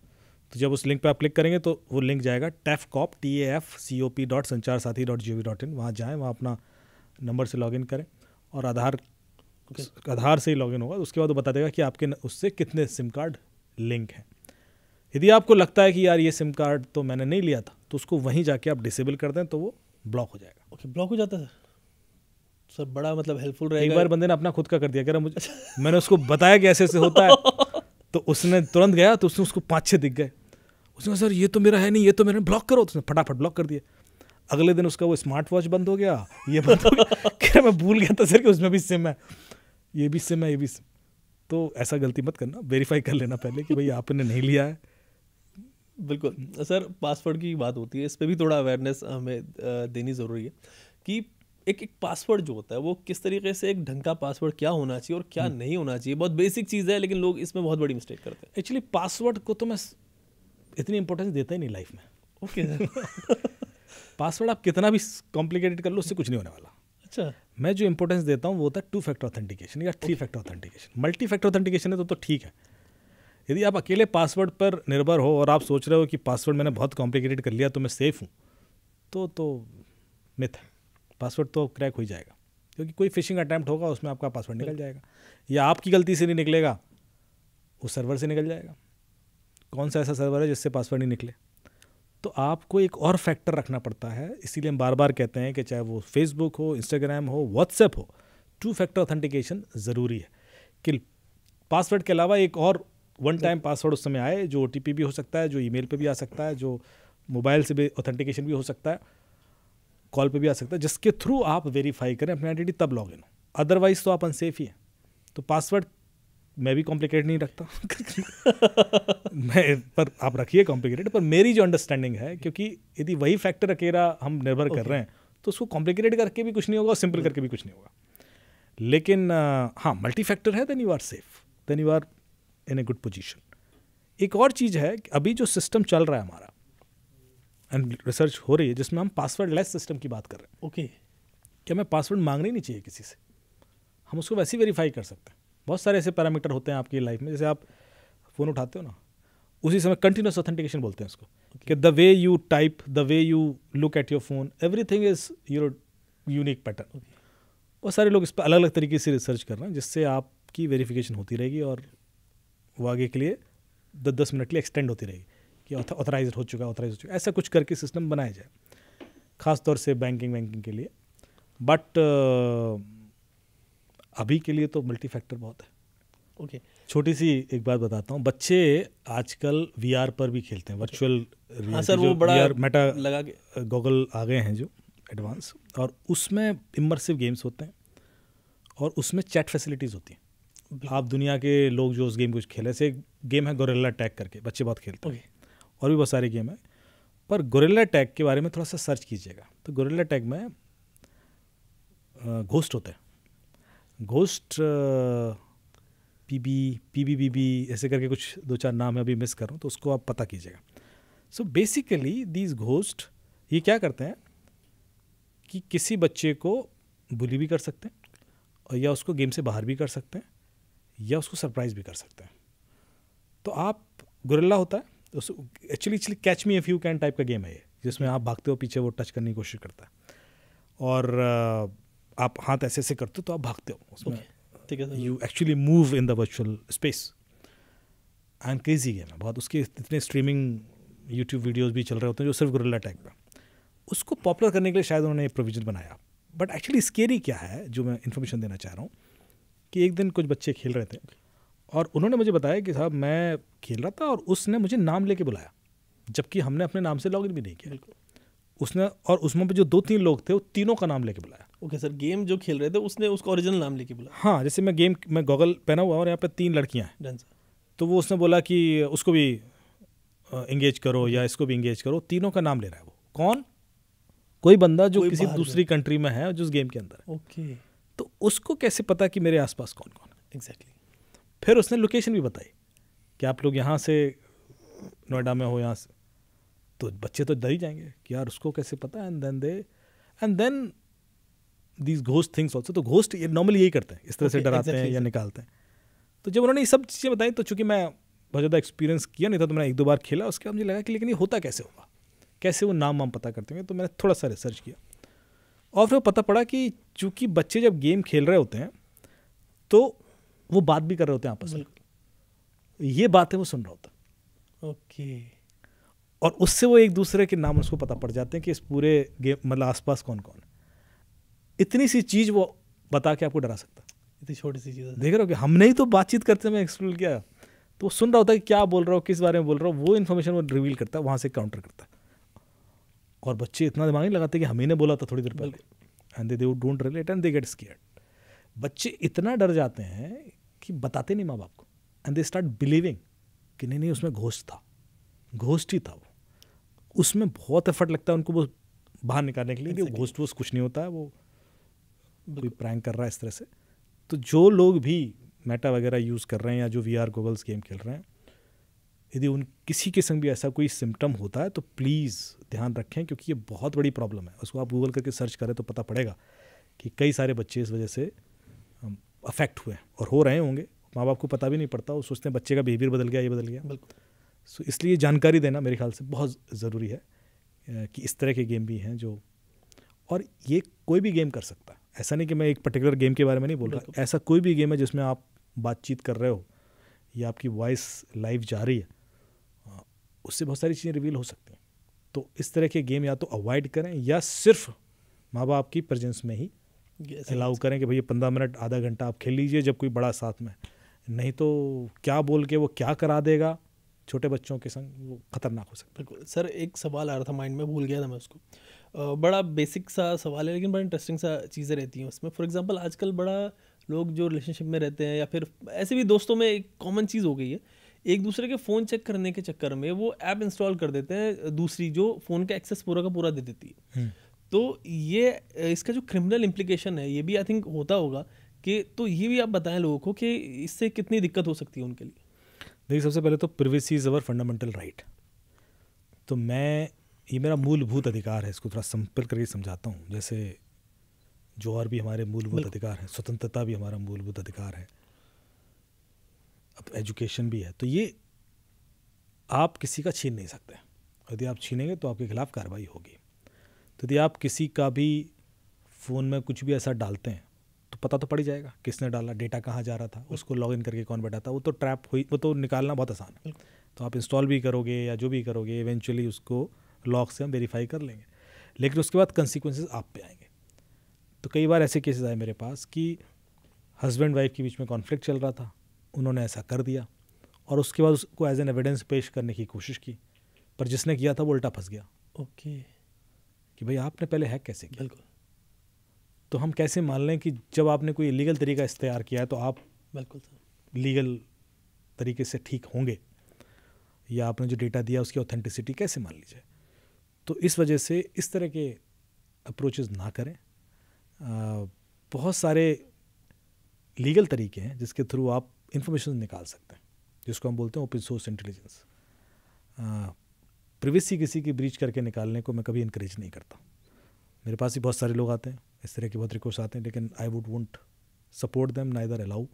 तो जब उस लिंक पर आप क्लिक करेंगे तो वो लिंक जाएगा tefcop.sancharsaathi.gov.in। वहाँ जाएँ, वहाँ अपना नंबर से लॉगिन करें और आधार से ही लॉगिन होगा। उसके बाद वो बता देगा कि आपके उससे कितने सिम कार्ड लिंक हैं। यदि आपको लगता है कि यार ये सिम कार्ड तो मैंने नहीं लिया था, तो उसको वहीं जाके आप डिसेबल कर दें तो वो ब्लॉक हो जाएगा। ओके, ब्लॉक हो जाता है सर? सर बड़ा मतलब हेल्पफुल रहेगा। एक बार बंदे ने अपना खुद का कर दिया, कह रहा मुझे मैंने उसको बताया कि ऐसे ऐसे होता है, तो उसने तुरंत गया तो उसने उसको 5-6 दिख गए, उसने कहा सर ये तो मेरा है नहीं, ये तो मैंने ब्लॉक करो, तो उसने फटाफट ब्लॉक कर दिया। अगले दिन उसका वो स्मार्ट वॉच बंद हो गया, ये बंद हो गया, कह रहा मैं भूल गया था सर कि उसमें भी सिम है, ये भी सिम है, ये भी सिम। तो ऐसा गलती मत करना, वेरीफाई कर लेना पहले कि भाई आपने नहीं लिया है। बिल्कुल सर, पासवर्ड की बात होती है, इस पर भी थोड़ा अवेयरनेस हमें देनी ज़रूरी है कि एक पासवर्ड जो होता है वो किस तरीके से, एक ढंग का पासवर्ड क्या होना चाहिए और क्या नहीं होना चाहिए। बहुत बेसिक चीज़ है, लेकिन लोग इसमें बहुत बड़ी मिस्टेक करते हैं। एक्चुअली पासवर्ड को तो मैं इतनी इंपॉर्टेंस देता ही नहीं लाइफ में। ओके पासवर्ड आप कितना भी कॉम्प्लिकेटेड कर लो, उससे कुछ नहीं होने वाला। अच्छा, मैं जो इंपॉर्टेंस देता हूँ वो होता है 2 फैक्टर ऑथेंटिकेशन या 3 factor authentication. Multi factor authentication है तो ठीक है। यदि आप अकेले पासवर्ड पर निर्भर हो और आप सोच रहे हो कि पासवर्ड मैंने बहुत कॉम्प्लिकेटेड कर लिया तो मैं सेफ हूँ, तो मिथ है। पासवर्ड तो क्रैक हो ही जाएगा, क्योंकि कोई फिशिंग अटैम्प्ट होगा उसमें आपका पासवर्ड निकल जाएगा, या आपकी गलती से नहीं निकलेगा, उस सर्वर से निकल जाएगा। कौन सा ऐसा सर्वर है जिससे पासवर्ड नहीं निकले? तो आपको एक और फैक्टर रखना पड़ता है। इसीलिए हम बार बार कहते हैं कि चाहे वो फेसबुक हो, इंस्टाग्राम हो, व्हाट्सएप हो, 2 फैक्टर ऑथेंटिकेशन ज़रूरी है कि पासवर्ड के अलावा एक और वन टाइम पासवर्ड उस समय आए, जो OTP भी हो सकता है, जो ईमेल पे भी आ सकता है, जो मोबाइल से भी ऑथेंटिकेशन भी हो सकता है, कॉल पे भी आ सकता है, जिसके थ्रू आप वेरीफाई करें अपनी आइडेंटिटी, तब लॉग इन हो। अदरवाइज तो आप अनसेफ ही हैं। तो पासवर्ड मैं भी कॉम्प्लिकेटेड नहीं रखता मैं, पर आप रखिए कॉम्प्लिकेटेड, पर मेरी जो अंडरस्टैंडिंग है, क्योंकि यदि वही फैक्टर अकेला हम निर्भर कर रहे हैं तो उसको कॉम्प्लिकेटेड करके भी कुछ नहीं होगा और सिंपल करके भी कुछ नहीं होगा। लेकिन हाँ, मल्टी फैक्टर है, then you are safe, then you are in a good position. एक और चीज़ है कि अभी जो सिस्टम चल रहा है हमारा, एंड रिसर्च हो रही है, जिसमें हम पासवर्ड लेस सिस्टम की बात कर रहे हैं। ओके, कि हमें पासवर्ड मांगना ही नहीं चाहिए किसी से, हम उसको वैसे ही वेरीफाई कर सकते हैं। बहुत सारे ऐसे पैरामीटर होते हैं आपकी लाइफ में, जैसे आप फ़ोन उठाते हो ना, उसी समय कंटिन्यूस ऑथेंटिकेशन बोलते हैं उसको, कि the way you type, the way you look at your phone, everything is your unique pattern. बहुत सारे लोग इस पर अलग अलग तरीके से रिसर्च कर रहे हैं, जिससे आपकी वेरिफिकेशन होती रहेगी और वो आगे के लिए 10 मिनट के लिए एक्सटेंड होती रहेगी कि ऑथराइज हो चुका, ऑथराइज हो चुका, ऐसा कुछ करके सिस्टम बनाया जाए, ख़ास तौर से बैंकिंग के लिए। बट अभी के लिए तो मल्टी फैक्टर बहुत है। ओके, छोटी सी एक बात बताता हूँ, बच्चे आजकल VR पर भी खेलते हैं, वर्चुअल हाँ सर, वो बड़ा VR मेटा लगा के गॉगल आ गए हैं जो एडवांस, और उसमें इमर्सिव गेम्स होते हैं और उसमें चैट फैसिलिटीज़ होती हैं। आप दुनिया के लोग जो उस गेम को खेले, ऐसे एक गेम है गोरिल्ला टैग करके, बच्चे बहुत खेलते हैं, और भी बहुत सारे गेम है, पर गोरिल्ला टैग के बारे में थोड़ा सा सर्च कीजिएगा। तो गोरिल्ला टैग में घोस्ट होते हैं, घोस्ट PBBB ऐसे करके कुछ 2-4 नाम है, अभी मिस कर रहा हूँ, तो उसको आप पता कीजिएगा। सो बेसिकली दीज घोस्ट ये क्या करते हैं कि किसी बच्चे को बुली भी कर सकते हैं, और या उसको गेम से बाहर भी कर सकते हैं, या उसको सरप्राइज भी कर सकते हैं। तो आप गोरिल्ला होता है, तो actually catch me if you can type का गेम है ये, जिसमें आप भागते हो पीछे, वो टच करने की कोशिश करता है, और आप हाथ ऐसे ऐसे करते हो तो आप भागते हो उसमें, ठीक है, you actually move in the virtual space. And crazy game है बहुत, उसके इतने स्ट्रीमिंग यूट्यूब वीडियोस भी चल रहे होते हैं जो सिर्फ गोरिल्ला टैग पे। उसको पॉपुलर करने के लिए शायद उन्होंने प्रोविजन बनाया, बट एक्चुअली स्केरी क्या है, जो मैं इन्फॉर्मेशन देना चाह रहा हूँ, कि एक दिन कुछ बच्चे खेल रहे थे और उन्होंने मुझे बताया कि साहब मैं खेल रहा था और उसने मुझे नाम लेके बुलाया, जबकि हमने अपने नाम से लॉगिन भी नहीं किया। उसने, और उसमें जो 2-3 लोग थे, वो तीनों का नाम लेके बुलाया। ओके सर, गेम जो खेल रहे थे उसने उसका ओरिजिनल नाम लेके बुलाया? हाँ, जैसे मैं गॉगल पहना हुआ और यहाँ पे 3 लड़कियाँ हैं, तो वो उसने बोला कि उसको भी इंगेज करो या इसको भी इंगेज करो, तीनों का नाम ले रहा है। वो कौन? कोई बंदा जो किसी दूसरी कंट्री में है, जो उस गेम के अंदर है। ओके, तो उसको कैसे पता कि मेरे आसपास कौन कौन है? एग्जैक्टली। फिर उसने लोकेशन भी बताई कि आप लोग यहाँ से नोएडा में हो, यहाँ से, तो बच्चे तो डर ही जाएंगे कि यार उसको कैसे पता है। And then these ghost things also. तो घोस्ट ये नॉर्मली यही करते हैं, इस तरह से डराते हैं या निकालते हैं। तो जब उन्होंने ये सब चीज़ें बताई, तो चूंकि मैं बहुत ज़्यादा एक्सपीरियंस किया नहीं था, तो मैंने 1-2 बार खेला, उसके बाद मुझे लगा कि लेकिन ये होता कैसे होगा, कैसे वो नाम पता करते हैं। तो मैंने थोड़ा सा रिसर्च किया और फिर पता पड़ा कि चूंकि बच्चे जब गेम खेल रहे होते हैं तो वो बात भी कर रहे होते हैं आपस में, ये बातें वो सुन रहा होता है। ओके, और उससे वो एक दूसरे के नाम उसको पता पड़ जाते हैं कि इस पूरे गेम मतलब आसपास कौन कौन है। इतनी सी चीज़ वो बता के आपको डरा सकता है। इतनी छोटी सी चीज़ देख रहे हो कि हमने ही तो बातचीत करते में एक्सप्लोर किया, तो वो सुन रहा होता है कि क्या बोल रहा हो, किस बारे में बोल रहा हो, वो इन्फॉर्मेशन वो रिवील करता है, वहाँ से काउंटर करता है। और बच्चे इतना दिमाग नहीं लगाते कि हमें ने बोला था थोड़ी देर पहले, and they don't relate and they get scared. बच्चे इतना डर जाते हैं कि बताते नहीं माँ बाप को, एंड दे स्टार्ट बिलीविंग कि नहीं उसमें घोस्ट था, घोस्ट ही था वो। उसमें बहुत एफर्ट लगता है उनको वो बाहर निकालने के लिए कि घोस्ट वोस्ट कुछ नहीं होता है, वो कोई प्रैंक कर रहा है इस तरह से। तो जो लोग भी मेटा वगैरह यूज़ कर रहे हैं या जो VR गॉगल्स गेम खेल रहे हैं, यदि उन किसी के संग भी ऐसा कोई सिम्टम होता है तो प्लीज़ ध्यान रखें, क्योंकि ये बहुत बड़ी प्रॉब्लम है। उसको आप गूगल करके सर्च करें तो पता पड़ेगा कि कई सारे बच्चे इस वजह से अफेक्ट हुए और हो रहे होंगे। माँ बाप को पता भी नहीं पड़ता, वो सोचते हैं बच्चे का बिहेवियर बदल गया, ये बदल गया। बिल्कुल। सो इसलिए जानकारी देना मेरे ख्याल से बहुत ज़रूरी है कि इस तरह के गेम भी हैं जो, और ये कोई भी गेम कर सकता है। ऐसा नहीं कि मैं एक पर्टिकुलर गेम के बारे में नहीं बोल रहा, ऐसा कोई भी गेम है जिसमें आप बातचीत कर रहे हो या आपकी वॉइस लाइव जा रही है, उससे बहुत सारी चीज़ें रिवील हो सकती हैं। तो इस तरह के गेम या तो अवॉइड करें या सिर्फ माँ बाप की प्रेजेंस में ही अलाउ करें कि भैया 15 मिनट आधा घंटा आप खेल लीजिए जब कोई बड़ा साथ में, नहीं तो क्या बोल के वो क्या करा देगा छोटे बच्चों के संग, वो खतरनाक हो सकता है। बिल्कुल सर, एक सवाल आ रहा था माइंड में, भूल गया था मैं उसको। बड़ा बेसिक सा सवाल है लेकिन बड़ा इंटरेस्टिंग सा चीज़ें रहती हैं उसमें। फॉर एग्जांपल आजकल बड़ा लोग जो रिलेशनशिप में रहते हैं या फिर ऐसे भी दोस्तों में एक कॉमन चीज़ हो गई है, एक दूसरे के फ़ोन चेक करने के चक्कर में वो ऐप इंस्टॉल कर देते हैं दूसरी, जो फ़ोन का एक्सेस पूरा का पूरा दे देती है। तो ये इसका जो क्रिमिनल इम्प्लीकेशन है ये भी आई थिंक होता होगा कि, तो ये भी आप बताएं लोगों को कि इससे कितनी दिक्कत हो सकती है उनके लिए। देखिए, सबसे पहले तो privacy is our fundamental right. तो ये मेरा मूलभूत अधिकार है, इसको थोड़ा सिंपल करके समझाता हूँ। जैसे जो और भी हमारे मूलभूत अधिकार हैं, स्वतंत्रता भी हमारा मूलभूत अधिकार है, अब एजुकेशन भी है, तो ये आप किसी का छीन नहीं सकते। यदि आप छीनेंगे तो आपके खिलाफ कार्रवाई होगी। तो यदि आप किसी का भी फ़ोन में कुछ भी ऐसा डालते हैं तो पता तो पड़ ही जाएगा किसने डाला, डेटा कहाँ जा रहा था, उसको लॉगिन करके कौन बैठा था। वो तो ट्रैप हुई, वो तो निकालना बहुत आसान है। तो आप इंस्टॉल भी करोगे या जो भी करोगे, इवेंचुअली उसको लॉग से हम वेरीफाई कर लेंगे, लेकिन उसके बाद कंसिक्वेंसेस आप पे आएंगे। तो कई बार ऐसे केसेस आए मेरे पास कि हस्बैंड वाइफ के बीच में कॉन्फ्लिक्ट चल रहा था, उन्होंने ऐसा कर दिया और उसके बाद उसको एज एन एविडेंस पेश करने की कोशिश की, पर जिसने किया था वो उल्टा फंस गया। ओके, कि भाई आपने पहले हैक कैसे किया? बिल्कुल। तो हम कैसे मान लें कि जब आपने कोई इलीगल तरीका इख्तियार किया है तो आप बिल्कुल लीगल तरीके से ठीक होंगे, या आपने जो डेटा दिया उसकी ऑथेंटिसिटी कैसे मान लीजिए? तो इस वजह से इस तरह के अप्रोचेस ना करें। बहुत सारे लीगल तरीके हैं जिसके थ्रू आप इंफॉर्मेशन निकाल सकते हैं, जिसको हम बोलते हैं ओपन सोर्स इंटेलिजेंस। प्रिवेसी किसी की ब्रीच करके निकालने को मैं कभी इनकरेज नहीं करता। मेरे पास ही बहुत सारे लोग आते हैं, इस तरह के बहुत रिक्वेस्ट आते हैं, लेकिन I would won't support them neither allow,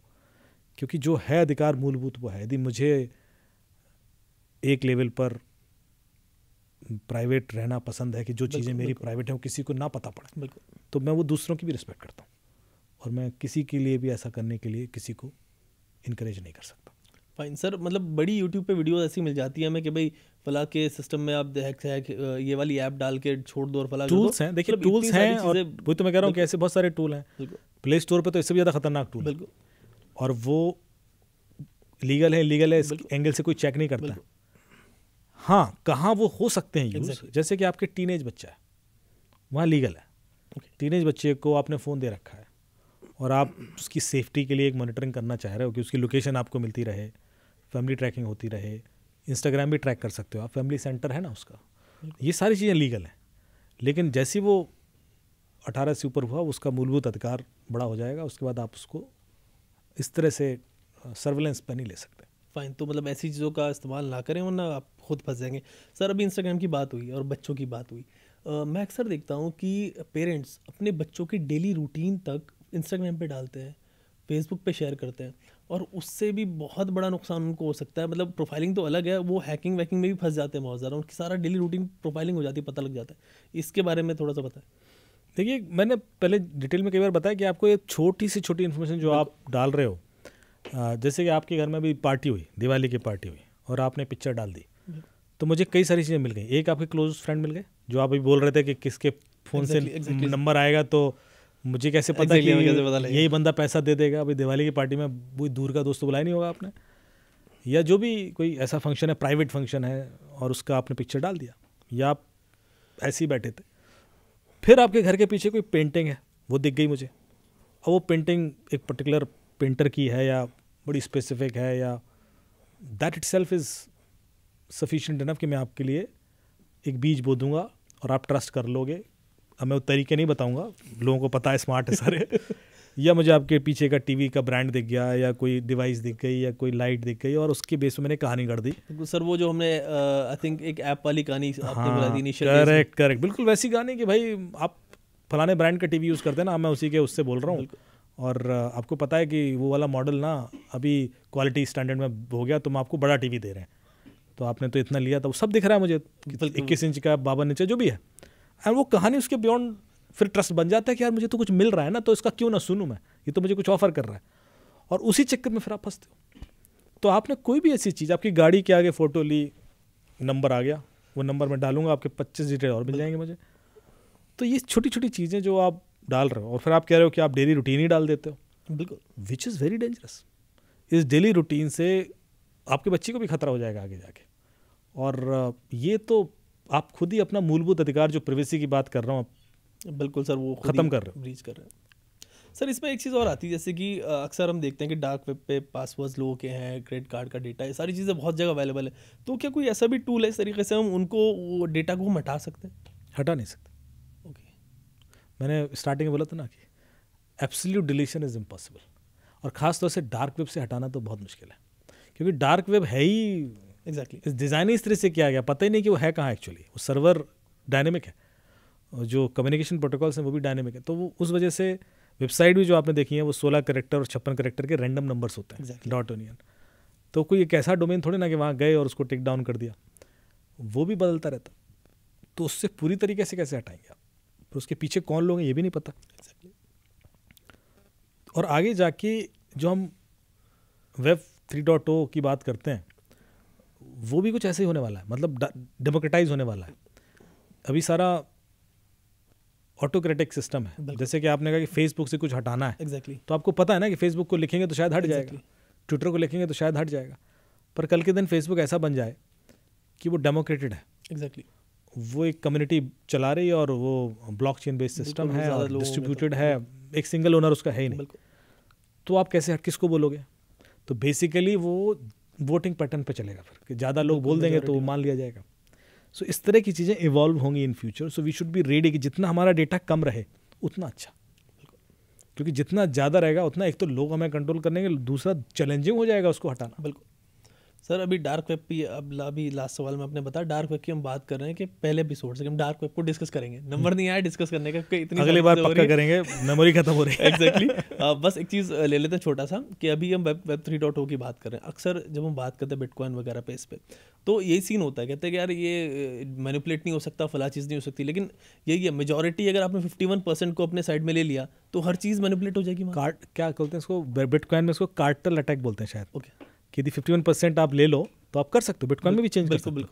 क्योंकि जो है अधिकार मूलभूत वो है। यदि मुझे एक लेवल पर प्राइवेट रहना पसंद है कि जो चीज़ें मेरी प्राइवेट हैं वो किसी को ना पता पड़े, तो मैं वो दूसरों की भी रिस्पेक्ट करता हूँ, और मैं किसी के लिए भी ऐसा करने के लिए किसी को इनकरेज नहीं कर सकता। फाइन सर, मतलब बड़ी यूट्यूब पे वीडियोस ऐसी मिल जाती है हमें कि भाई फला के सिस्टम में आप ये वाली ऐप डाल के छोड़ दो और फला टूल्स हैं। देखिए टूल्स हैं, और वही तो मैं कह रहा हूँ कि ऐसे बहुत सारे टूल हैं। प्ले स्टोर पे तो इससे भी ज़्यादा खतरनाक टूल है, और वो लीगल है इस एंगल से कोई चेक नहीं करता है। हाँ, कहाँ वो हो सकते हैं यूज़, जैसे कि आपके टीनेज बच्चा है, वहाँ लीगल है। टीनेज बच्चे को आपने फ़ोन दे रखा है और आप उसकी सेफ्टी के लिए एक मॉनिटरिंग करना चाह रहे हो कि उसकी लोकेशन आपको मिलती रहे, फैमिली ट्रैकिंग होती रहे, इंस्टाग्राम भी ट्रैक कर सकते हो आप, फैमिली सेंटर है ना उसका, ये सारी चीज़ें लीगल हैं। लेकिन जैसे वो 18 से ऊपर हुआ, उसका मूलभूत अधिकार बड़ा हो जाएगा, उसके बाद आप उसको इस तरह से सर्वेलेंस पर नहीं ले सकते। फाइन, तो मतलब ऐसी चीज़ों का इस्तेमाल ना करें वरना आप खुद फंस जाएंगे। सर, अभी इंस्टाग्राम की बात हुई और बच्चों की बात हुई, मैं अक्सर देखता हूँ कि पेरेंट्स अपने बच्चों की डेली रूटीन तक इंस्टाग्राम पे डालते हैं, फेसबुक पे शेयर करते हैं, और उससे भी बहुत बड़ा नुकसान उनको हो सकता है। मतलब प्रोफाइलिंग तो अलग है, वो हैकिंग वैकिंग में भी फंस जाते हैं बहुत ज़्यादा, उनकी सारा डेली रूटीन प्रोफाइलिंग हो जाती है, पता लग जाता है। इसके बारे में थोड़ा सा बताएं। देखिए, मैंने पहले डिटेल में कई बार बताया कि आपको एक छोटी से छोटी इन्फॉर्मेशन जो आप डाल रहे हो, जैसे कि आपके घर में भी पार्टी हुई, दिवाली की पार्टी हुई, और आपने पिक्चर डाल दी, तो मुझे कई सारी चीज़ें मिल गई। एक आपके क्लोज फ्रेंड मिल गए जो आप अभी बोल रहे थे कि किसके फ़ोन से नंबर आएगा तो मुझे कैसे पता कि यही बंदा पैसा दे देगा? अभी दिवाली की पार्टी में कोई दूर का दोस्त तो बुलाया नहीं होगा आपने, या जो भी कोई ऐसा फंक्शन है, प्राइवेट फंक्शन है, और उसका आपने पिक्चर डाल दिया, या आप ऐसे ही बैठे थे, फिर आपके घर के पीछे कोई पेंटिंग है, वो दिख गई मुझे, और वो पेंटिंग एक पर्टिकुलर पेंटर की है या बड़ी स्पेसिफिक है, या that itself is sufficient enough कि मैं आपके लिए एक बीज बो दूंगा और आप ट्रस्ट कर लोगे। अब मैं वो तरीके नहीं बताऊंगा, लोगों को पता है, स्मार्ट है सारे। या मुझे आपके पीछे का टीवी का ब्रांड दिख गया, या कोई डिवाइस दिख गई, या कोई लाइट दिख गई, और उसके बेस पे मैंने कहानी गढ़ दी। सर वो जो हमने आई थिंक एक ऐप वाली कहानी आपने बोला थी इनिशियल, करेक्ट, बिल्कुल वैसी कहानी कि भाई आप फलाने ब्रांड का टीवी यूज़ करते हैं ना, मैं उसी के उससे बोल रहा हूँ, और आपको पता है कि वो वाला मॉडल ना अभी क्वालिटी स्टैंडर्ड में हो गया, तो हम आपको बड़ा टीवी दे रहे हैं, तो आपने तो इतना लिया था, वो सब दिख रहा है मुझे, 21 इंच का, 52 इंच, जो भी है। एंड वो कहानी उसके बियॉन्ड फिर ट्रस्ट बन जाता है कि यार मुझे तो कुछ मिल रहा है ना, तो इसका क्यों ना सुनूं मैं, ये तो मुझे कुछ ऑफर कर रहा है, और उसी चक्कर में फिर आप फंसते हो। तो आपने कोई भी ऐसी चीज़, आपकी गाड़ी के आगे फ़ोटो ली, नंबर आ गया, वो नंबर मैं डालूंगा, आपके 25 डिटेल और मिल जाएंगे मुझे। तो ये छोटी छोटी चीज़ें जो आप डाल रहे हो, और फिर आप कह रहे हो कि आप डेली रूटीन ही डाल देते हो, बिल्कुल, विच इज़ वेरी डेंजरस। इस डेली रूटीन से आपके बच्चे को भी खतरा हो जाएगा आगे जाके, और ये तो आप खुद ही अपना मूलभूत अधिकार, जो प्राइवेसी की बात कर रहा हूँ, बिल्कुल सर, वो खत्म कर रहे हो, ब्रीच कर रहे हैं। सर इसमें एक चीज़ और आती है, जैसे कि अक्सर हम देखते हैं कि डार्क वेब पे पासवर्ड्स लोगों के हैं, क्रेडिट कार्ड का डेटा, ये सारी चीज़ें बहुत जगह अवेलेबल है, तो क्या कोई ऐसा भी टूल है इस तरीके से हम उनको वो डेटा को हम हटा सकते हैं? हटा नहीं सकते। ओके, मैंने स्टार्टिंग में बोला था ना कि एब्सोल्यूट डिलीशन इज़ इम्पॉसिबल, और ख़ास तौर से डार्क वेब से हटाना तो बहुत मुश्किल है, क्योंकि डार्क वेब है ही एग्जैक्टली इस डिज़ाइन ही इस तरह से किया गया, पता ही नहीं कि वो है कहाँ एक्चुअली। वो सर्वर डायनेमिक है, जो कम्युनिकेशन प्रोटोकॉल्स हैं वो भी डायनेमिक है, तो वो उस वजह से वेबसाइट भी जो आपने देखी है वो 16 कैरेक्टर और 56 कैरेक्टर के रैंडम नंबर्स होते हैं, डॉट यूनियन। तो कोई एक ऐसा डोमेन थोड़ी ना कि वहाँ गए और उसको टेक डाउन कर दिया, वो भी बदलता रहता, तो उससे पूरी तरीके से कैसे हटाएंगे आप, फिर उसके पीछे कौन लोग हैं ये भी नहीं पता। और आगे जाके जो हम वेब 3.0 की बात करते हैं, वो भी कुछ ऐसे ही होने वाला है, मतलब डेमोक्रेटाइज होने वाला है। अभी सारा ऑटोक्रेटिक सिस्टम है, जैसे कि आपने कहा कि फेसबुक से कुछ हटाना है, एग्जैक्टली, तो आपको पता है ना कि फेसबुक को लिखेंगे तो शायद हट जाएगा, ट्विटर को लिखेंगे तो शायद हट जाएगा, पर कल के दिन फेसबुक ऐसा बन जाए कि वो डेमोक्रेटेड है, एग्जैक्टली, वो एक कम्युनिटी चला रही है, और वो ब्लॉकचेन बेस्ड सिस्टम है, और डिस्ट्रीब्यूटेड है, एक सिंगल ओनर उसका है ही नहीं, तो आप कैसे किसको बोलोगे? तो बेसिकली वो वोटिंग पैटर्न पे चलेगा फिर, कि ज़्यादा लोग बोल देंगे तो वो मान लिया जाएगा। सो इस तरह की चीज़ें इवॉल्व होंगी in future, so we should be ready कि जितना हमारा डेटा कम रहे उतना अच्छा, क्योंकि जितना ज़्यादा रहेगा उतना एक तो लोग हमें कंट्रोल करने के, दूसरा चैलेंजिंग हो जाएगा उसको हटाना। बिल्कुल सर, अभी डार्क वेब की, अब अभी लास्ट सवाल में आपने बताया डार्क वेब की हम बात कर रहे हैं कि पहले एपिसोड से हम डार्क वेब को डिस्कस करेंगे, नंबर नहीं आया डिस्कस करने का, इतनी अगली बार पक्का करेंगे, मेमोरी खत्म हो रही है। एग्जैक्टली बस एक चीज़ ले लेते हैं छोटा सा, कि अभी हम वेब 3.0 की बात कर रहे हैं। अक्सर जब हम बात करते हैं बिटकॉइन वगैरह पे, इस पे तो यही सीन होता है, कहते हैं कि यार ये मैनिपुलेट नहीं हो सकता, फला चीज़ नहीं हो सकती, लेकिन यही है मेजॉरिटी, अगर आपने 51% को अपने साइड में ले लिया तो हर चीज़ मैनिपुलेट हो जाएगी। क्या बोलते हैं इसको, बिटकॉइन में इसको कार्टेल अटैक बोलते हैं शायद। ओके, कि यदि 51% आप ले लो तो आप कर सकते हो, बिटकॉइन में भी चेंज कर सकते हो,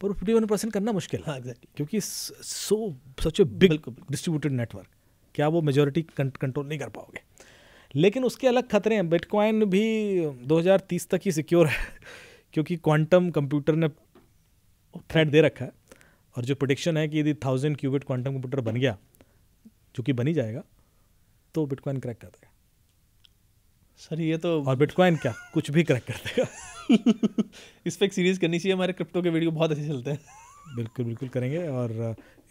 पर 51% करना मुश्किल है। हाँ एग्जैक्टली, क्योंकि सच ए बिग डिस्ट्रीब्यूटेड नेटवर्क, क्या वो मेजॉरिटी कंट्रोल नहीं कर पाओगे। लेकिन उसके अलग खतरे हैं, बिटकॉइन भी 2030 तक ही सिक्योर है, क्योंकि क्वांटम कंप्यूटर ने थ्रेड दे रखा है, और जो प्रेडिक्शन है कि यदि 1000 क्यूबिट क्वांटम कंप्यूटर बन गया, जो कि बन ही जाएगा, तो बिटकॉइन क्रैक कर देगा। सर ये तो, और बिटकॉइन क्या कुछ भी क्रैक कर देगा। इस पर एक सीरीज करनी चाहिए, हमारे क्रिप्टो के वीडियो बहुत अच्छे चलते हैं। बिल्कुल बिल्कुल करेंगे, और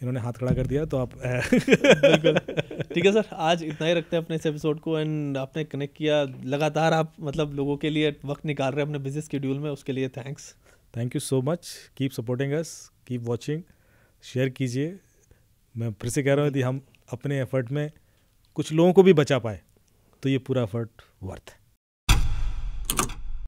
इन्होंने हाथ खड़ा कर दिया तो आप बिल्कुल ठीक है सर, आज इतना ही रखते हैं अपने इस एपिसोड को। एंड आपने कनेक्ट किया, लगातार आप मतलब लोगों के लिए वक्त निकाल रहे हैं अपने बिजी शेड्यूल में, उसके लिए thanks. Thank you so much, keep supporting us, keep watching, share कीजिए। मैं फिर से कह रहा हूँ, यदि हम अपने एफर्ट में कुछ लोगों को भी बचा पाए तो ये पूरा एफर्ट वर्थ है।